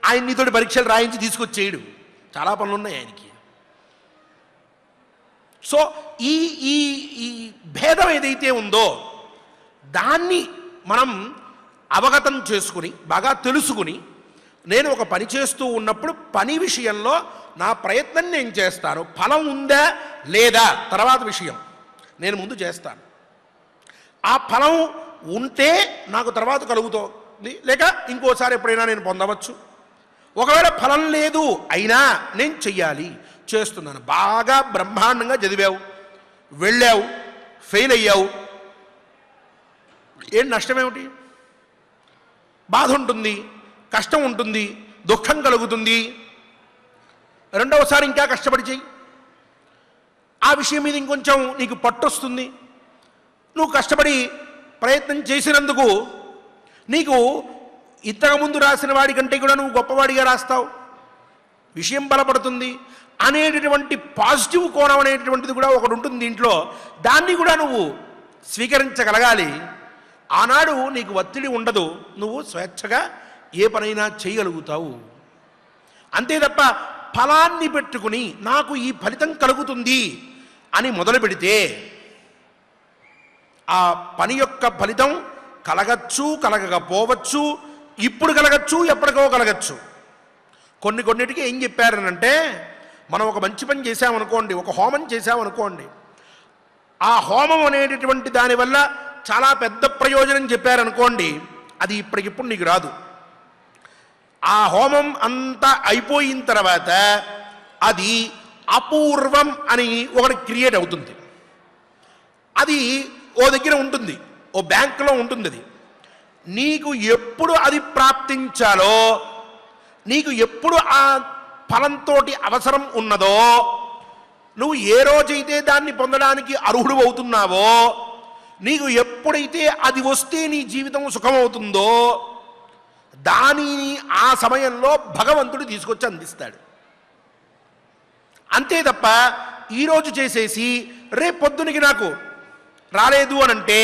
ఆయన నీతోటి పరీక్షలు రాయించి తీసుకొచ్చేయడు. చాలా పనులు ఉన్నాయి ఆయనకి. సో ఈ ఈ ఈ భేదం ఏదైతే ఉందో దాన్ని మనం అవగతం చేసుకుని బాగా తెలుసుకుని, నేను ఒక పని చేస్తూ ఉన్నప్పుడు పని విషయంలో నా ప్రయత్నం నేను చేస్తాను, ఫలం ఉందా లేదా తర్వాత విషయం, నేను ముందు చేస్తాను. ఆ ఫలం ఉంటే నాకు తర్వాత కలుగుతుంది, లేక ఇంకోసారి ఎప్పుడైనా నేను పొందవచ్చు. ఒకవేళ ఫలం లేదు అయినా నేను చెయ్యాలి, చేస్తున్నాను. బాగా బ్రహ్మాండంగా చదివావు, వెళ్ళావు, ఫెయిల్ అయ్యావు, ఏం నష్టమేమిటి? బాధ ఉంటుంది, కష్టం ఉంటుంది, దుఃఖం కలుగుతుంది. రెండవసారి ఇంకా కష్టపడి చెయ్యి, ఆ విషయం మీద ఇంకొంచెం నీకు పట్టొస్తుంది. నువ్వు కష్టపడి ప్రయత్నం చేసినందుకు నీకు ఇంతకుముందు రాసిన వాడి కంటే కూడా నువ్వు గొప్పవాడిగా రాస్తావు, విషయం బలపడుతుంది అనేటటువంటి పాజిటివ్ కోణం అనేటటువంటిది కూడా ఒకటి ఉంటుంది దీంట్లో. దాన్ని కూడా నువ్వు స్వీకరించగలగాలి. ఆనాడు నీకు ఒత్తిడి ఉండదు, నువ్వు స్వేచ్ఛగా ఏ పనైనా చేయగలుగుతావు. అంతే తప్ప ఫలాన్ని పెట్టుకుని నాకు ఈ ఫలితం కలుగుతుంది అని మొదలు పెడితే ఆ పని యొక్క ఫలితం కలగచ్చు, కలగకపోవచ్చు, ఇప్పుడు కలగచ్చు, ఎప్పటికో కలగచ్చు. కొన్నిటికి ఏం చెప్పారనంటే, మనం ఒక మంచి పని చేసామనుకోండి, ఒక హోమం చేసామనుకోండి, ఆ హోమం అనేటటువంటి దానివల్ల చాలా పెద్ద ప్రయోజనం చెప్పారనుకోండి, అది ఇప్పటికిప్పుడు నీకు రాదు. ఆ హోమం అంతా అయిపోయిన తర్వాత అది అపూర్వం అని ఒకటి క్రియేట్ అవుతుంది. అది ఓ దగ్గర ఉంటుంది, ఓ బ్యాంకులో ఉంటుంది. అది నీకు ఎప్పుడు అది ప్రాప్తించాలో, నీకు ఎప్పుడు ఆ ఫలంతో అవసరం ఉన్నదో, నువ్వు ఏ రోజైతే దాన్ని పొందడానికి అర్హుడు అవుతున్నావో, నీకు ఎప్పుడైతే అది వస్తే నీ జీవితం సుఖమవుతుందో దానిని ఆ సమయంలో భగవంతుడు తీసుకొచ్చి అందిస్తాడు. అంతే తప్ప ఈరోజు చేసేసి రేపు పొద్దునికి నాకు రాలేదు అని అంటే,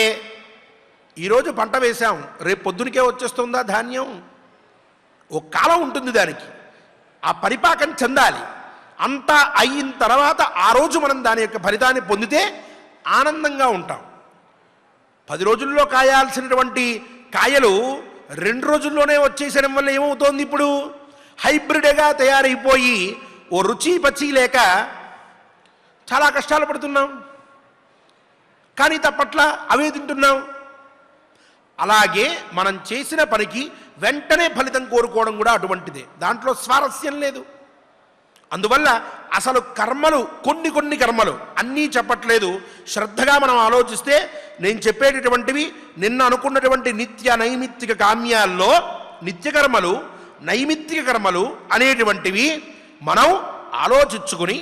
ఈరోజు పంట వేశాం రేపు పొద్దునికే వచ్చేస్తుందా ధాన్యం? ఒక కాలం ఉంటుంది దానికి, ఆ పరిపాకం చెందాలి. అంతా అయిన తర్వాత ఆ రోజు మనం దాని యొక్క ఫలితాన్ని పొందితే ఆనందంగా ఉంటాం. 10 రోజుల్లో కాయాల్సినటువంటి కాయలు 2 రోజుల్లోనే వచ్చేసడం వల్ల ఏమవుతోంది? ఇప్పుడు హైబ్రిడ్గా తయారైపోయి ఓ రుచి పచ్చి లేక చాలా కష్టాలు పడుతున్నాం. కానీ తప్పట్ల అవే తింటున్నాం. అలాగే మనం చేసిన పనికి వెంటనే ఫలితం కోరుకోవడం కూడా అటువంటిదే, దాంట్లో స్వారస్యం లేదు. అందువల్ల అసలు కర్మలు కొన్ని కర్మలు అన్నీ చెప్పట్లేదు. శ్రద్ధగా మనం ఆలోచిస్తే నేను చెప్పేటటువంటివి నిన్న అనుకున్నటువంటి నిత్య నైమిత్తిక కామ్యాల్లో నిత్యకర్మలు నైమిత్తిక కర్మలు అనేటువంటివి మనం ఆలోచించుకుని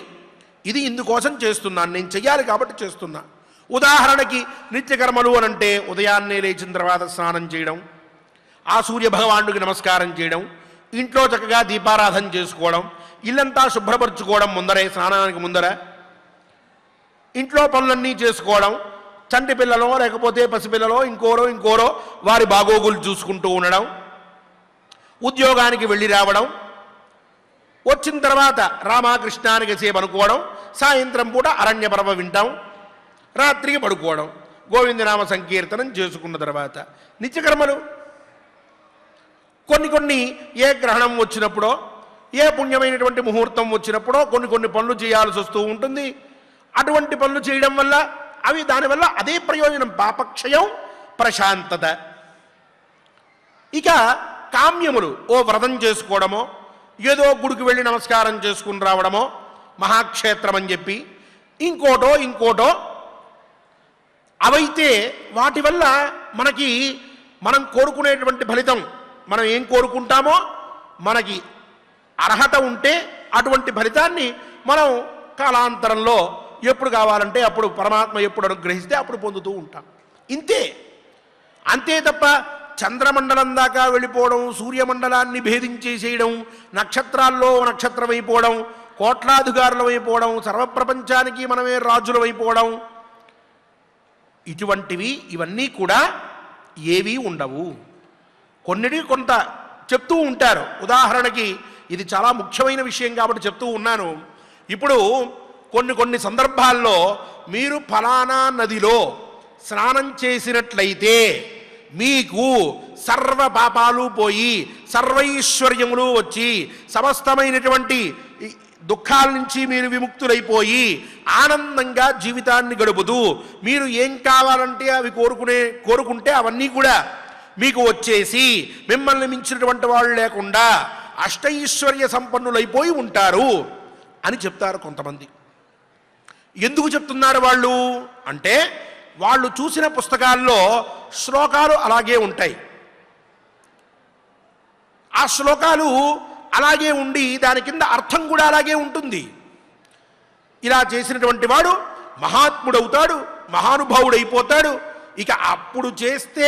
ఇది ఇందుకోసం చేస్తున్నాను, నేను చెయ్యాలి కాబట్టి చేస్తున్నా. ఉదాహరణకి నిత్యకర్మలు అనంటే ఉదయాన్నే లేచిన తర్వాత స్నానం చేయడం, ఆ సూర్యభగవానుడికి నమస్కారం చేయడం, ఇంట్లో చక్కగా దీపారాధన చేసుకోవడం, ఇల్లంతా శుభ్రపరచుకోవడం, ముందరే స్నానానికి ముందర ఇంట్లో పనులన్నీ చేసుకోవడం, చంటి పిల్లలో లేకపోతే పసిపిల్లలో ఇంకోరో వారి బాగోగులు చూసుకుంటూ ఉండడం, ఉద్యోగానికి వెళ్ళి రావడం, వచ్చిన తర్వాత రామకృష్ణానికి సేపు అనుకోవడం, సాయంత్రం పూట అరణ్య పర్వ వింటాం, రాత్రికి పడుకోవడం, గోవిందనామ సంకీర్తనం చేసుకున్న తర్వాత నిత్యకర్మలు. కొన్ని ఏ గ్రహణం వచ్చినప్పుడో ఏ పుణ్యమైనటువంటి ముహూర్తం వచ్చినప్పుడో కొన్ని పనులు చేయాల్సి వస్తూ ఉంటుంది. అటువంటి పనులు చేయడం వల్ల అవి దానివల్ల అదే ప్రయోజనం, పాపక్షయం, ప్రశాంతత. ఇక కామ్యములు ఓ వ్రతం చేసుకోవడమో, ఏదో గుడికి వెళ్ళి నమస్కారం చేసుకుని రావడమో, మహాక్షేత్రం అని చెప్పి ఇంకోటో అవైతే వాటి వల్ల మనం కోరుకునేటువంటి ఫలితం, మనం ఏం కోరుకుంటామో మనకి అర్హత ఉంటే అటువంటి ఫలితాన్ని మనం కాలాంతరంలో ఎప్పుడు కావాలంటే అప్పుడు పరమాత్మ ఎప్పుడు అనుగ్రహిస్తే అప్పుడు పొందుతూ ఉంటాం. అంతే తప్ప చంద్రమండలం దాకా వెళ్ళిపోవడం, సూర్యమండలాన్ని భేదించేసేయడం, నక్షత్రాల్లో నక్షత్రం అయిపోవడం, కోట్లాధికారులం అయిపోవడం, సర్వప్రపంచానికి మనమే రాజులం అయిపోవడం, ఇవన్నీ కూడా ఏవీ ఉండవు. కొన్నిటి కొంత చెప్తూ ఉంటారు. ఉదాహరణకి ఇది చాలా ముఖ్యమైన విషయం కాబట్టి చెప్తూ ఉన్నాను. ఇప్పుడు కొన్ని సందర్భాల్లో మీరు ఫలానా నదిలో స్నానం చేసినట్లయితే మీకు సర్వ పాపాలు పోయి సర్వైశ్వర్యములు వచ్చి సమస్తమైనటువంటి దుఃఖాల నుంచి మీరు విముక్తులైపోయి ఆనందంగా జీవితాన్ని గడుపుతూ మీరు ఏం కావాలంటే అవి కోరుకుంటే అవన్నీ కూడా మీకు వచ్చేసి మిమ్మల్ని మించినటువంటి వాళ్ళు లేకుండా అష్టైశ్వర్య సంపన్నులైపోయి ఉంటారు అని చెప్తారు కొంతమంది. ఎందుకు చెప్తున్నారు వాళ్ళు అంటే, వాళ్ళు చూసిన పుస్తకాల్లో శ్లోకాలు అలాగే ఉంటాయి. ఆ శ్లోకాలు అలాగే ఉండి దాని కింద అర్థం కూడా అలాగే ఉంటుంది. ఇలా చేసినటువంటి వాడు మహాత్ముడవుతాడు, మహానుభావుడైపోతాడు. ఇక అప్పుడు చేస్తే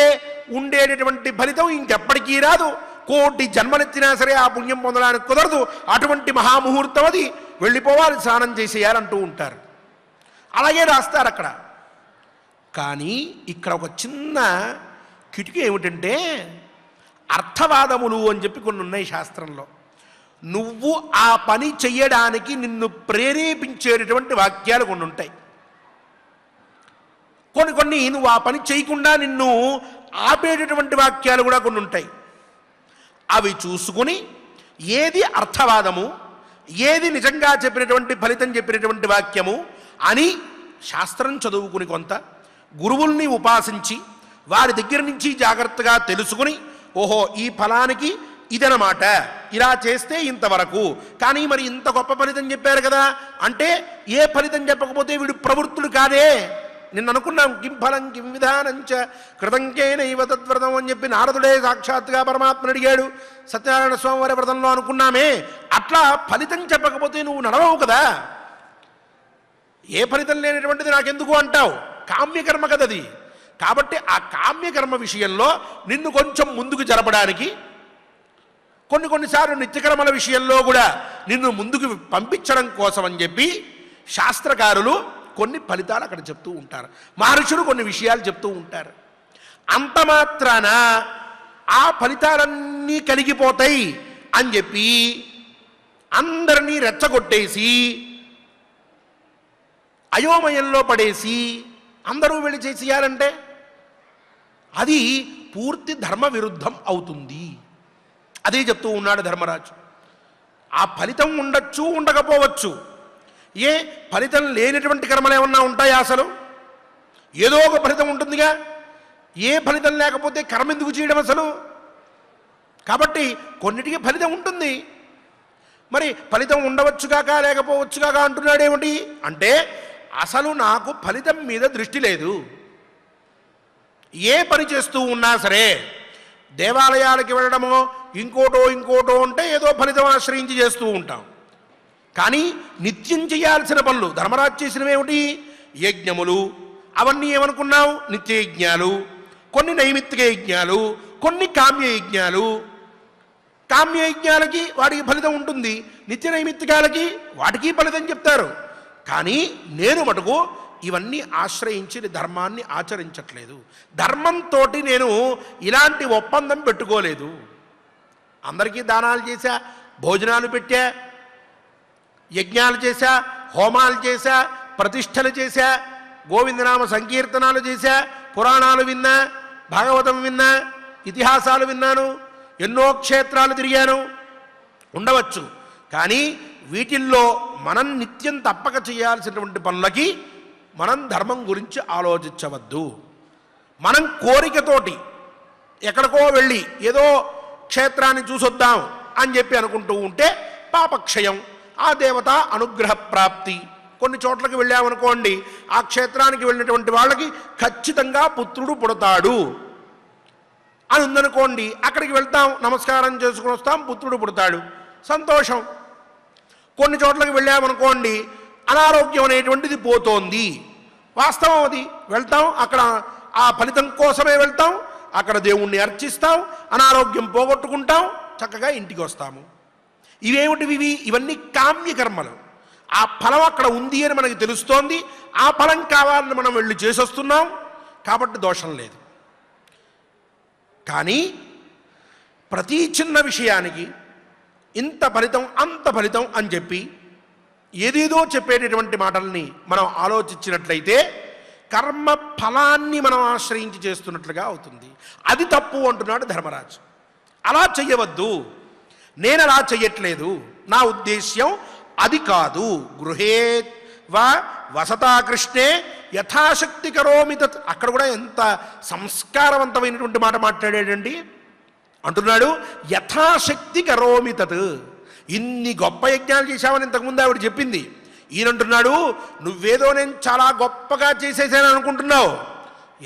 ఉండేటటువంటి ఫలితం ఇంకెప్పటికీ రాదు. కోటి జన్మలెత్తినా సరే ఆ పుణ్యం పొందడానికి కుదరదు. అటువంటి మహాముహూర్తం అది, వెళ్ళిపోవాలి, స్నానం చేసేయాలంటూ ఉంటారు. అలాగే రాస్తారు అక్కడ. కానీ ఇక్కడ ఒక చిన్న కిటికీ ఏమిటంటే, అర్థవాదములు అని చెప్పి కొన్ని ఉన్నాయి శాస్త్రంలో. నువ్వు ఆ పని చెయ్యడానికి నిన్ను ప్రేరేపించేటటువంటి వాక్యాలు కొన్ని ఉంటాయి. కొన్ని నువ్వు ఆ పని చేయకుండా నిన్ను ఆపేటటువంటి వాక్యాలు కూడా కొన్ని ఉంటాయి. అవి చూసుకుని ఏది అర్థవాదము, ఏది నిజంగా చెప్పినటువంటి ఫలితం చెప్పినటువంటి వాక్యము అని శాస్త్రం చదువుకుని, కొంత గురువుల్ని ఉపాసించి వారి దగ్గర నుంచి జాగ్రత్తగా తెలుసుకుని, ఓహో ఈ ఫలానికి ఇదనమాట, ఇలా చేస్తే ఇంతవరకు, కానీ మరి ఇంత గొప్ప ఫలితం చెప్పారు కదా అంటే ఏ ఫలితం చెప్పకపోతే వీడు ప్రవృత్తుడు కాదే, నిన్న అనుకున్నాం కిం ఫలం కిం విధానంచ కృతంకేనైవ తద్వ్రతం అని చెప్పి నారదుడే సాక్షాత్గా పరమాత్మను అడిగాడు సత్యనారాయణ స్వామి వారి వ్రతంలో అనుకున్నామే. అట్లా ఫలితం చెప్పకపోతే నువ్వు నడవవు కదా. ఏ ఫలితం లేనటువంటిది నాకెందుకు అంటావు? కామ్యకర్మ కదది. కాబట్టి ఆ కామ్యకర్మ విషయంలో నిన్ను కొంచెం ముందుకు జరపడానికి, కొన్నిసార్లు నిత్యకర్మల విషయంలో కూడా నిన్ను ముందుకు పంపించడం కోసం అని చెప్పి శాస్త్రకారులు కొన్ని ఫలితాలు అక్కడ చెప్తూ ఉంటారు, మహర్షులు కొన్ని విషయాలు చెప్తూ ఉంటారు. అంత మాత్రాన ఆ ఫలితాలన్నీ కలిగిపోతాయి అని చెప్పి అందరినీ రెచ్చగొట్టేసి అయోమయంలో పడేసి అందరూ వెళ్ళి చేసేయాలంటే అది పూర్తి ధర్మ విరుద్ధం అవుతుంది. అదే చెప్తూ ఉన్నాడు ధర్మరాజు. ఆ ఫలితం ఉండొచ్చు, ఉండకపోవచ్చు. ఏ ఫలితం లేనటువంటి కర్మలు ఏమన్నా ఉంటాయా? అసలు ఏదో ఒక ఫలితం ఉంటుందిగా. ఏ ఫలితం లేకపోతే కర్మ ఎందుకు చేయడం అసలు? కాబట్టి కొన్నిటికి ఫలితం ఉంటుంది. మరి ఫలితం ఉండవచ్చుగాక లేకపోవచ్చుగాక అంటున్నాడేమిటి అంటే, అసలు నాకు ఫలితం మీద దృష్టి లేదు. ఏ పని చేస్తూ ఉన్నా సరే, దేవాలయాలకి వెళ్ళడమో ఇంకోటో అంటే ఏదో ఫలితం ఆశ్రయించి చేస్తూ ఉంటాం. కానీ నిత్యం చేయాల్సిన పనులు ధర్మరాజు చేసినవేమిటి? యజ్ఞములు. అవన్నీ ఏమనుకున్నావు? నిత్య యజ్ఞాలు. కొన్ని నైమిత్తిక యజ్ఞాలు, కొన్ని కామ్య యజ్ఞాలు. కామ్య యజ్ఞాలకి వాటికి ఫలితం ఉంటుంది, నిత్య నైమిత్తికాలకి వాటికి ఫలితం చెప్తారు. కానీ నేను మటుకు ఇవన్నీ ఆశ్రయించి ధర్మాన్ని ఆచరించట్లేదు. ధర్మంతో నేను ఇలాంటి ఒప్పందం పెట్టుకోలేదు. అందరికీ దానాలు చేశా, భోజనాలు పెట్టా, యజ్ఞాలు చేశా, హోమాలు చేశా, ప్రతిష్టలు చేశా, గోవిందనామ సంకీర్తనాలు చేశా, పురాణాలు విన్నా, భాగవతం విన్నా, ఇతిహాసాలు విన్నాను, ఎన్నో క్షేత్రాలు తిరిగాను. ఉండవచ్చు. కానీ వీటిల్లో మనం నిత్యం తప్పక చేయాల్సినటువంటి పనులకి మనం ధర్మం గురించి ఆలోచించవద్దు. మనం కోరికతోటి ఎక్కడికో వెళ్ళి ఏదో క్షేత్రాన్ని చూసొద్దాం అని చెప్పి అనుకుంటూ ఉంటే పాపక్షయం, ఆ దేవత అనుగ్రహ ప్రాప్తి. కొన్ని చోట్లకి వెళ్ళామనుకోండి, ఆ క్షేత్రానికి వెళ్ళినటువంటి వాళ్ళకి ఖచ్చితంగా పుత్రుడు పుడతాడు అని ఉందనుకోండి, అక్కడికి వెళ్తాం, నమస్కారం చేసుకుని వస్తాం, పుత్రుడు పుడతాడు, సంతోషం. కొన్ని చోట్లకి వెళ్ళామనుకోండి, అనారోగ్యం అనేటువంటిది పోతోంది, వాస్తవం అది. వెళ్తాం, అక్కడ ఆ ఫలితం కోసమే వెళ్తాం, అక్కడ దేవుణ్ణి అర్చిస్తాం, అనారోగ్యం పోగొట్టుకుంటాం, చక్కగా ఇంటికి వస్తాము. ఇవేమిటివి? ఇవన్నీ కామ్యకర్మలు. ఆ ఫలం అక్కడ ఉంది అని మనకి తెలుస్తోంది, ఆ ఫలం కావాలని మనం వెళ్ళి చేసొస్తున్నాం, కాబట్టి దోషం లేదు. కానీ ప్రతి చిన్న విషయానికి ఇంత ఫలితం అంత ఫలితం అని చెప్పి ఏదేదో చెప్పేటటువంటి మాటల్ని మనం ఆలోచించినట్లయితే కర్మ ఫలాన్ని మనం ఆశ్రయించి చేస్తున్నట్లుగా అవుతుంది. అది తప్పు అంటున్నాడు ధర్మరాజు. అలా చెయ్యవద్దు, నేను అలా చెయ్యట్లేదు, నా ఉద్దేశ్యం అది కాదు. గృహే వా వసతా కృష్ణే యథాశక్తి కరోమి తత్. అక్కడ కూడా ఎంత సంస్కారవంతమైనటువంటి మాట మాట్లాడాడండి. అంటున్నాడు యథాశక్తి కరోమి తత్. ఇన్ని గొప్ప యజ్ఞాలు చేశామని ఇంతకుముందు ఆవిడ చెప్పింది. ఈయనంటున్నాడు నువ్వేదో నేను చాలా గొప్పగా చేసేసాను అనుకుంటున్నావు,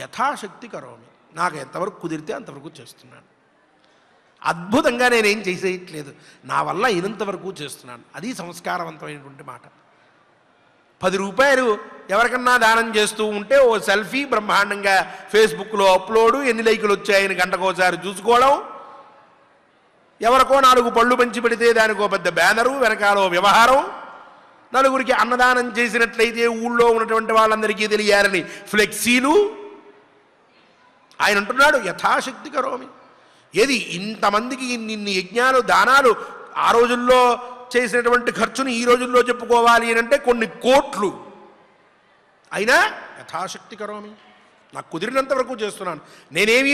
యథాశక్తి కరోమి, నాకు ఎంతవరకు కుదిరితే అంతవరకు చేస్తున్నాను. అద్భుతంగా నేనేం చేసేయట్లేదు, నా వల్ల అయినంతవరకు చేస్తున్నాను. అది సంస్కారవంతమైనటువంటి మాట. 10 రూపాయలు ఎవరికన్నా దానం చేస్తూ ఉంటే ఓ సెల్ఫీ బ్రహ్మాండంగా ఫేస్బుక్లో అప్లోడు, ఎన్ని లైకులు వచ్చాయని గంటకోసారి చూసుకోవడం, ఎవరికో 4 పళ్ళు పంచి పెడితే దానికో పెద్ద బ్యానరు, వెనకాలో వ్యవహారం, నలుగురికి అన్నదానం చేసినట్లయితే ఊళ్ళో ఉన్నటువంటి వాళ్ళందరికీ తెలియాలని ఫ్లెక్సీలు. ఆయన అంటున్నాడు యథాశక్తి కరోమి. ఏది ఇంతమందికి ఇన్ని యజ్ఞాలు దానాలు ఆ రోజుల్లో చేసినటువంటి ఖర్చుని ఈ రోజుల్లో చెప్పుకోవాలి అని అంటే కొన్ని కోట్లు. అయినా యథాశక్తి కరోమి, నాకు కుదిరినంత వరకు చేస్తున్నాను. నేనేమి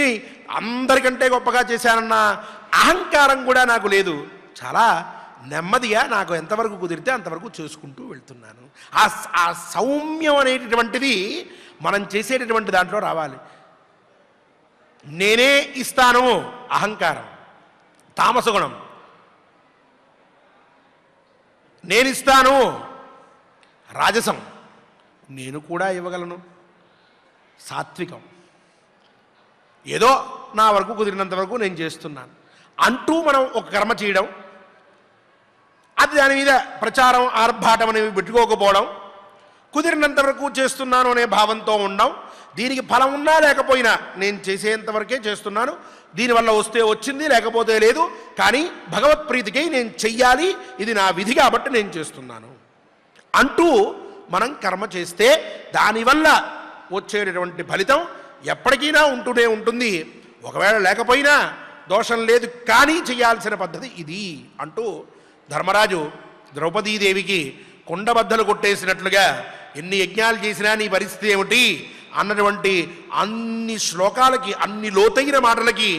అందరికంటే గొప్పగా చేశానన్న అహంకారం కూడా నాకు లేదు. చాలా నెమ్మదిగా నాకు ఎంతవరకు కుదిరితే అంతవరకు చేసుకుంటూ వెళ్తున్నాను. ఆ సౌమ్యం అనేటటువంటిది మనం చేసేటటువంటి దాంట్లో రావాలి. నేనే ఇస్తాను అహంకారం, తామసగుణం. నేనిస్తాను రాజసం, నేను కూడా ఇవ్వగలను. సాత్వికం. ఏదో నా వరకు కుదిరినంత వరకు నేను చేస్తున్నాను అంటూ మనం ఒక కర్మ చేయడం, అది దాని మీద ప్రచారం ఆర్భాటం అనేవి పెట్టుకోకపోవడం, కుదిరినంత వరకు చేస్తున్నాను అనే భావంతో ఉండడం, దీనికి ఫలం ఉన్నా లేకపోయినా నేను చేసేంతవరకే చేస్తున్నాను, దీనివల్ల వస్తే వచ్చింది లేకపోతే లేదు, కానీ భగవత్ప్రీతికై నేను చెయ్యాలి, ఇది నా విధి కాబట్టి నేను చేస్తున్నాను అంటూ మనం కర్మ చేస్తే దానివల్ల వచ్చేటటువంటి ఫలితం ఎప్పటికైనా ఉంటూనే ఉంటుంది. ఒకవేళ లేకపోయినా దోషం లేదు, కానీ చేయాల్సిన పద్ధతి ఇది అంటూ ధర్మరాజు ద్రౌపదీదేవికి కొండబద్దలు కొట్టేసినట్లుగా ఎన్ని యజ్ఞాలు చేసినా నీ పరిస్థితి ఏమిటి అన్నటువంటి అన్ని శ్లోకాలకి, అన్ని లోతైన మాటలకి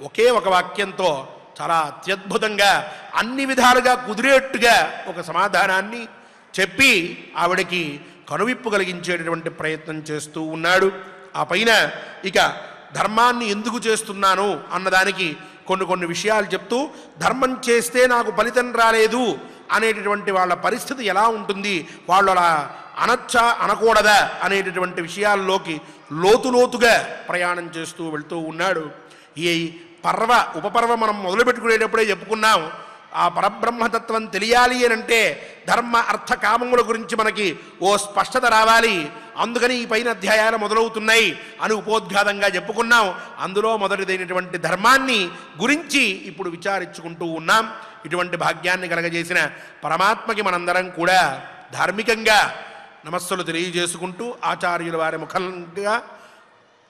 ఒకే ఒక వాక్యంతో చాలా అత్యద్భుతంగా అన్ని విధాలుగా కుదిరేట్టుగా ఒక సమాధానాన్ని చెప్పి ఆవిడకి కనువిప్పు కలిగించేటటువంటి ప్రయత్నం చేస్తూ ఉన్నాడు. ఆ పైన ఇక ధర్మాన్ని ఎందుకు చేస్తున్నాను అన్నదానికి కొన్ని విషయాలు చెప్తూ, ధర్మం చేస్తే నాకు ఫలితం రాలేదు అనేటటువంటి వాళ్ళ పరిస్థితి ఎలా ఉంటుంది, వాళ్ళు అలా అనొచ్చా అనకూడదా అనేటటువంటి విషయాల్లోకి లోతుగా ప్రయాణం చేస్తూ వెళ్తూ ఉన్నాడు. ఈ ఉపపర్వ మనం మొదలుపెట్టుకునేటప్పుడే చెప్పుకున్నాం, ఆ పరబ్రహ్మతత్వం తెలియాలి అని అంటే ధర్మ అర్థ కామముల గురించి మనకి ఓ స్పష్టత రావాలి. అందుకని ఈ పైన అధ్యాయాలు మొదలవుతున్నాయి అని ఉపోద్ఘాతంగా చెప్పుకున్నాం. అందులో మొదటిదైనటువంటి ధర్మాన్ని గురించి ఇప్పుడు విచారించుకుంటూ ఉన్నాం. ఇటువంటి భాగ్యాన్ని కలగజేసిన పరమాత్మకి మనందరం కూడా ధార్మికంగా నమస్సులు తెలియజేసుకుంటూ ఆచార్యుల వారి ముఖంగా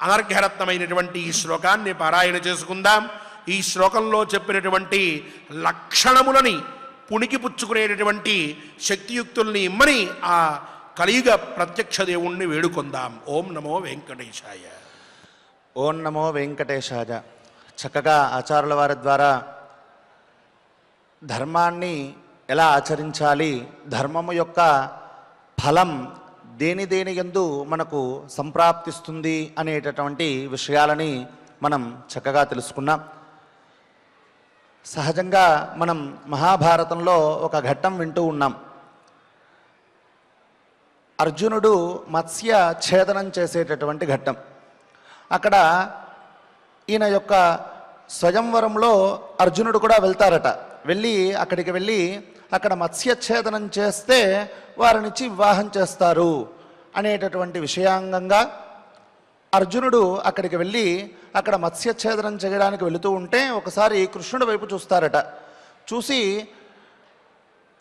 అనర్ఘరత్నమైనటువంటి ఈ శ్లోకాన్ని పారాయణ చేసుకుందాం. ఈ శ్లోకంలో చెప్పినటువంటి లక్షణములని పుణికిపుచ్చుకునేటటువంటి శక్తియుక్తుల్ని ఇమ్మని ఆ కలియుగ ప్రత్యక్ష దేవుణ్ణి వేడుకొందాం. ఓం నమో వెంకటేశాయ. ఓం నమో వెంకటేశాయ. చక్కగా ఆచార్యుల వారి ద్వారా ధర్మాన్ని ఎలా ఆచరించాలి, ధర్మము యొక్క ఫలం దేని యందు మనకు సంప్రాప్తిస్తుంది అనేటటువంటి విషయాలని మనం చక్కగా తెలుసుకున్నాం. సహజంగా మనం మహాభారతంలో ఒక ఘట్టం వింటూ ఉన్నాం. అర్జునుడు మత్స్య ఛేదనం చేసేటటువంటి ఘట్టం. అక్కడ ఈయన యొక్క స్వయంవరంలో అర్జునుడు కూడా వెళ్తారట. అక్కడికి వెళ్ళి అక్కడ మత్స్యఛేదనం చేస్తే వారినిచ్చి వివాహం చేస్తారు అనేటటువంటి విషయాంగంగా అర్జునుడు అక్కడికి వెళ్ళి అక్కడ మత్స్యఛేదనం చేయడానికి వెళుతూ ఉంటే ఒకసారి కృష్ణుడి వైపు చూస్తారట. చూసి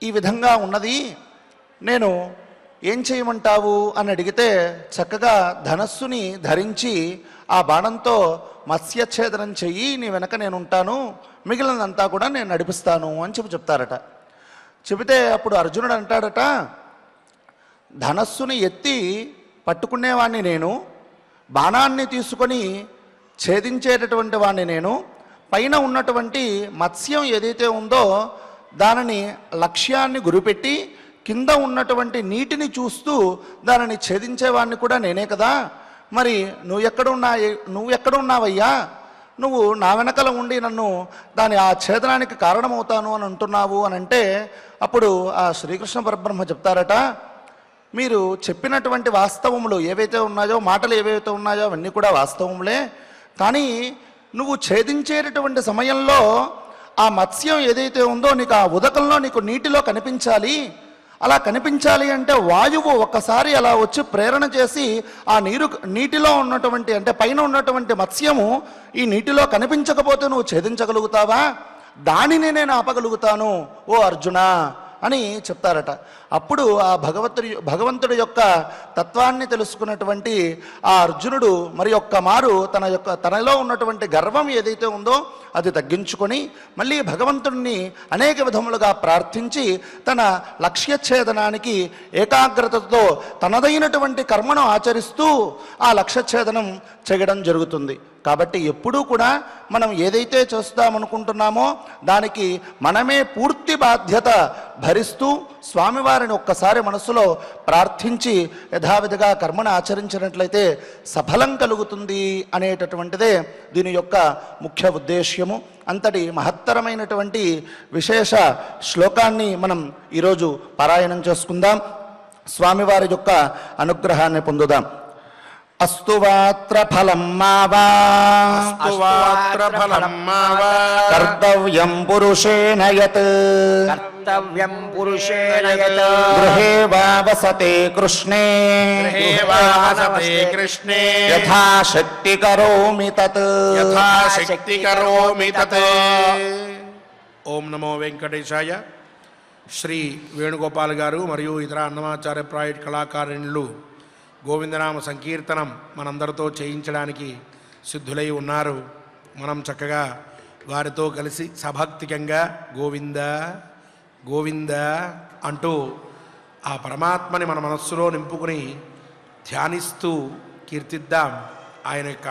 ఈ విధంగా ఉన్నది, నేను ఏం చేయమంటావు అని అడిగితే చక్కగా ధనస్సుని ధరించి ఆ బాణంతో మత్స్యఛేదనం చెయ్యి, నీ వెనక నేను ఉంటాను, మిగిలినంతా కూడా నేను నడిపిస్తాను అని చెప్తారట. చెబితే అప్పుడు అర్జునుడు అంటాడట, ధనస్సుని ఎత్తి పట్టుకునేవాణ్ణి నేను, బాణాన్ని తీసుకొని ఛేదించేటటువంటి వాణ్ణి నేను, పైన ఉన్నటువంటి మత్స్యం ఏదైతే ఉందో దానిని లక్ష్యాన్ని గురిపెట్టి కింద ఉన్నటువంటి నీటిని చూస్తూ దానిని ఛేదించేవాడిని కూడా నేనే కదా, మరి నువ్వు ఎక్కడున్నావయ్యా, నువ్వు నా వెనకల ఉండి నన్ను ఆ ఛేదనానికి కారణమవుతాను అని అంటున్నావు అని అంటే అప్పుడు ఆ శ్రీకృష్ణ పరబ్రహ్మ చెప్తారట, మీరు చెప్పినటువంటి వాస్తవములు ఏవైతే ఉన్నాయో, మాటలు ఏవైతే ఉన్నాయో అవన్నీ కూడా వాస్తవములే, కానీ నువ్వు ఛేదించేటటువంటి సమయంలో ఆ మత్స్యం ఏదైతే ఉందో నీకు ఆ ఉదకంలో నీకు నీటిలో కనిపించాలి. అలా కనిపించాలి అంటే వాయువు ఒక్కసారి అలా వచ్చి ప్రేరణ చేసి ఆ నీటిలో ఉన్నటువంటి అంటే పైన ఉన్నటువంటి మత్స్యము ఈ నీటిలో కనిపించకపోతే నువ్వు ఛేదించగలుగుతావా, దానిని నేను ఆపగలుగుతాను ఓ అర్జున అని చెప్తారట. అప్పుడు ఆ భగవంతుడి యొక్క తత్వాన్ని తెలుసుకున్నటువంటి ఆ అర్జునుడు మరి ఒక్క మారు తనలో ఉన్నటువంటి గర్వం ఏదైతే ఉందో అది తగ్గించుకొని మళ్ళీ భగవంతుడిని అనేక విధములుగా ప్రార్థించి తన లక్ష్యఛేదనానికి ఏకాగ్రతతో తనదైనటువంటి కర్మను ఆచరిస్తూ ఆ లక్ష్యఛేదనం చేయడం జరుగుతుంది. కాబట్టి ఎప్పుడూ కూడా మనం ఏదైతే చేస్తామనుకుంటున్నామో దానికి మనమే పూర్తి బాధ్యత భరిస్తూ స్వామివారిని ఒక్కసారి మనసులో ప్రార్థించి యథావిధిగా కర్మను ఆచరించినట్లయితే సఫలం కలుగుతుంది అనేటటువంటిదే దీని యొక్క ముఖ్య ఉద్దేశ్యము. అంతటి మహత్తరమైనటువంటి విశేష శ్లోకాన్ని మనం ఈరోజు పారాయణం చేసుకుందాం. స్వామివారి యొక్క అనుగ్రహాన్ని పొందుదాం. అస్తు వాత్ర ఫలం మావా అస్తువాత్ర ఫలం మావా కర్తవ్యం పురుషేణ యత్ కర్తవ్యం పురుషేణ యత్ గృహే వా వసతే కృష్ణే గృహే వా వసతే కృష్ణే యథాశక్తి కరోమి తత్ యథాశక్తి కరోమి తత్. ఓం నమో వెంకటేశాయ. శ్రీ వేణుగోపాల్ గారు మరియు ఇతర అన్నమాచార్య ప్రాజెక్ట్ కళాకారులు గోవిందనామ సంకీర్తనం మనందరితో చేయించడానికి సిద్ధులై ఉన్నారు. మనం చక్కగా వారితో కలిసి సభక్తికంగా గోవింద గోవింద అంటూ ఆ పరమాత్మని మన మనస్సులో నింపుకుని ధ్యానిస్తూ కీర్తిద్దాం ఆయన యొక్క.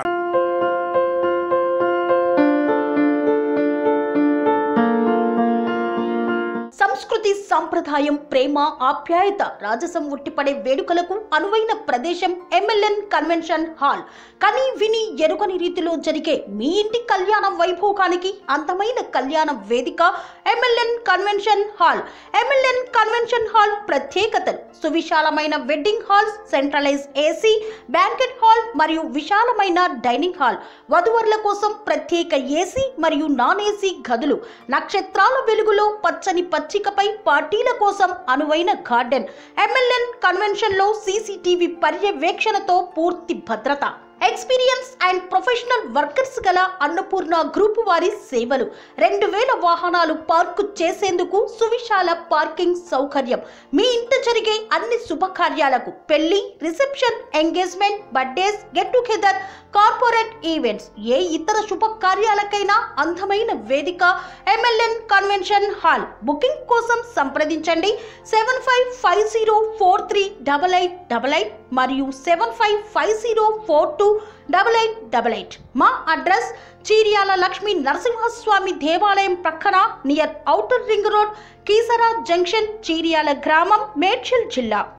సంస్కృతి సాంప్రదాయం ప్రేమ ఆప్యాయత రాజసం ఉట్టిపడే వేడుకలకు అనువైన ప్రదేశం MLN కన్వెన్షన్ హాల్. కని విని ఎరుగని రీతిలో జరిగే మీ ఇంటి కళ్యాణ వైభోగానికి అందమైన కళ్యాణ వేదిక MLN convention hall. MLN convention hall ప్రత్యేకతలు: సువిశాలమైన wedding halls, centralize AC, banquet hall మరియు విశాలమైన డైనింగ్ హాల్. వధువరుల కోసం ప్రత్యేక AC మరియు నాన్ AC గదులు. నక్షత్రాల వెలుగులో పచ్చని పచ్చికపై పార్టీల కోసం అనువైన గార్డెన్. MLN కన్వెన్షన్ లో CCTV పర్యవేక్షణతో పూర్తి భద్రత. ఎక్స్పీరియన్స్ అండ్ ప్రొఫెషనల్ వర్కర్స్ గల అన్నపూర్ణ గ్రూప్ వారి సేవలు. 2000 వాహనాలు పార్కు చేసేందుకు సువిశాల పార్కింగ్ సౌకర్యం. మీ ఇంట జరిగే అన్ని శుభకార్యాలకు, పెళ్లి, reception, engagement, birthdays, get together, corporate events, ఏ ఇతర శుభకార్యాలకైనా అందమైన వేదిక MLN కన్వెన్షన్ హాల్. బుకింగ్ కోసం సంప్రదించండి 7550438888 మరియు 7550428888. మా అడ్రస్ చీర్యాల లక్ష్మీ నరసింహస్వామి దేవాలయం ప్రక్కన, near outer ring road, Keesara junction, Cheeryal గ్రామం, మేడ్చల్ జిల్లా.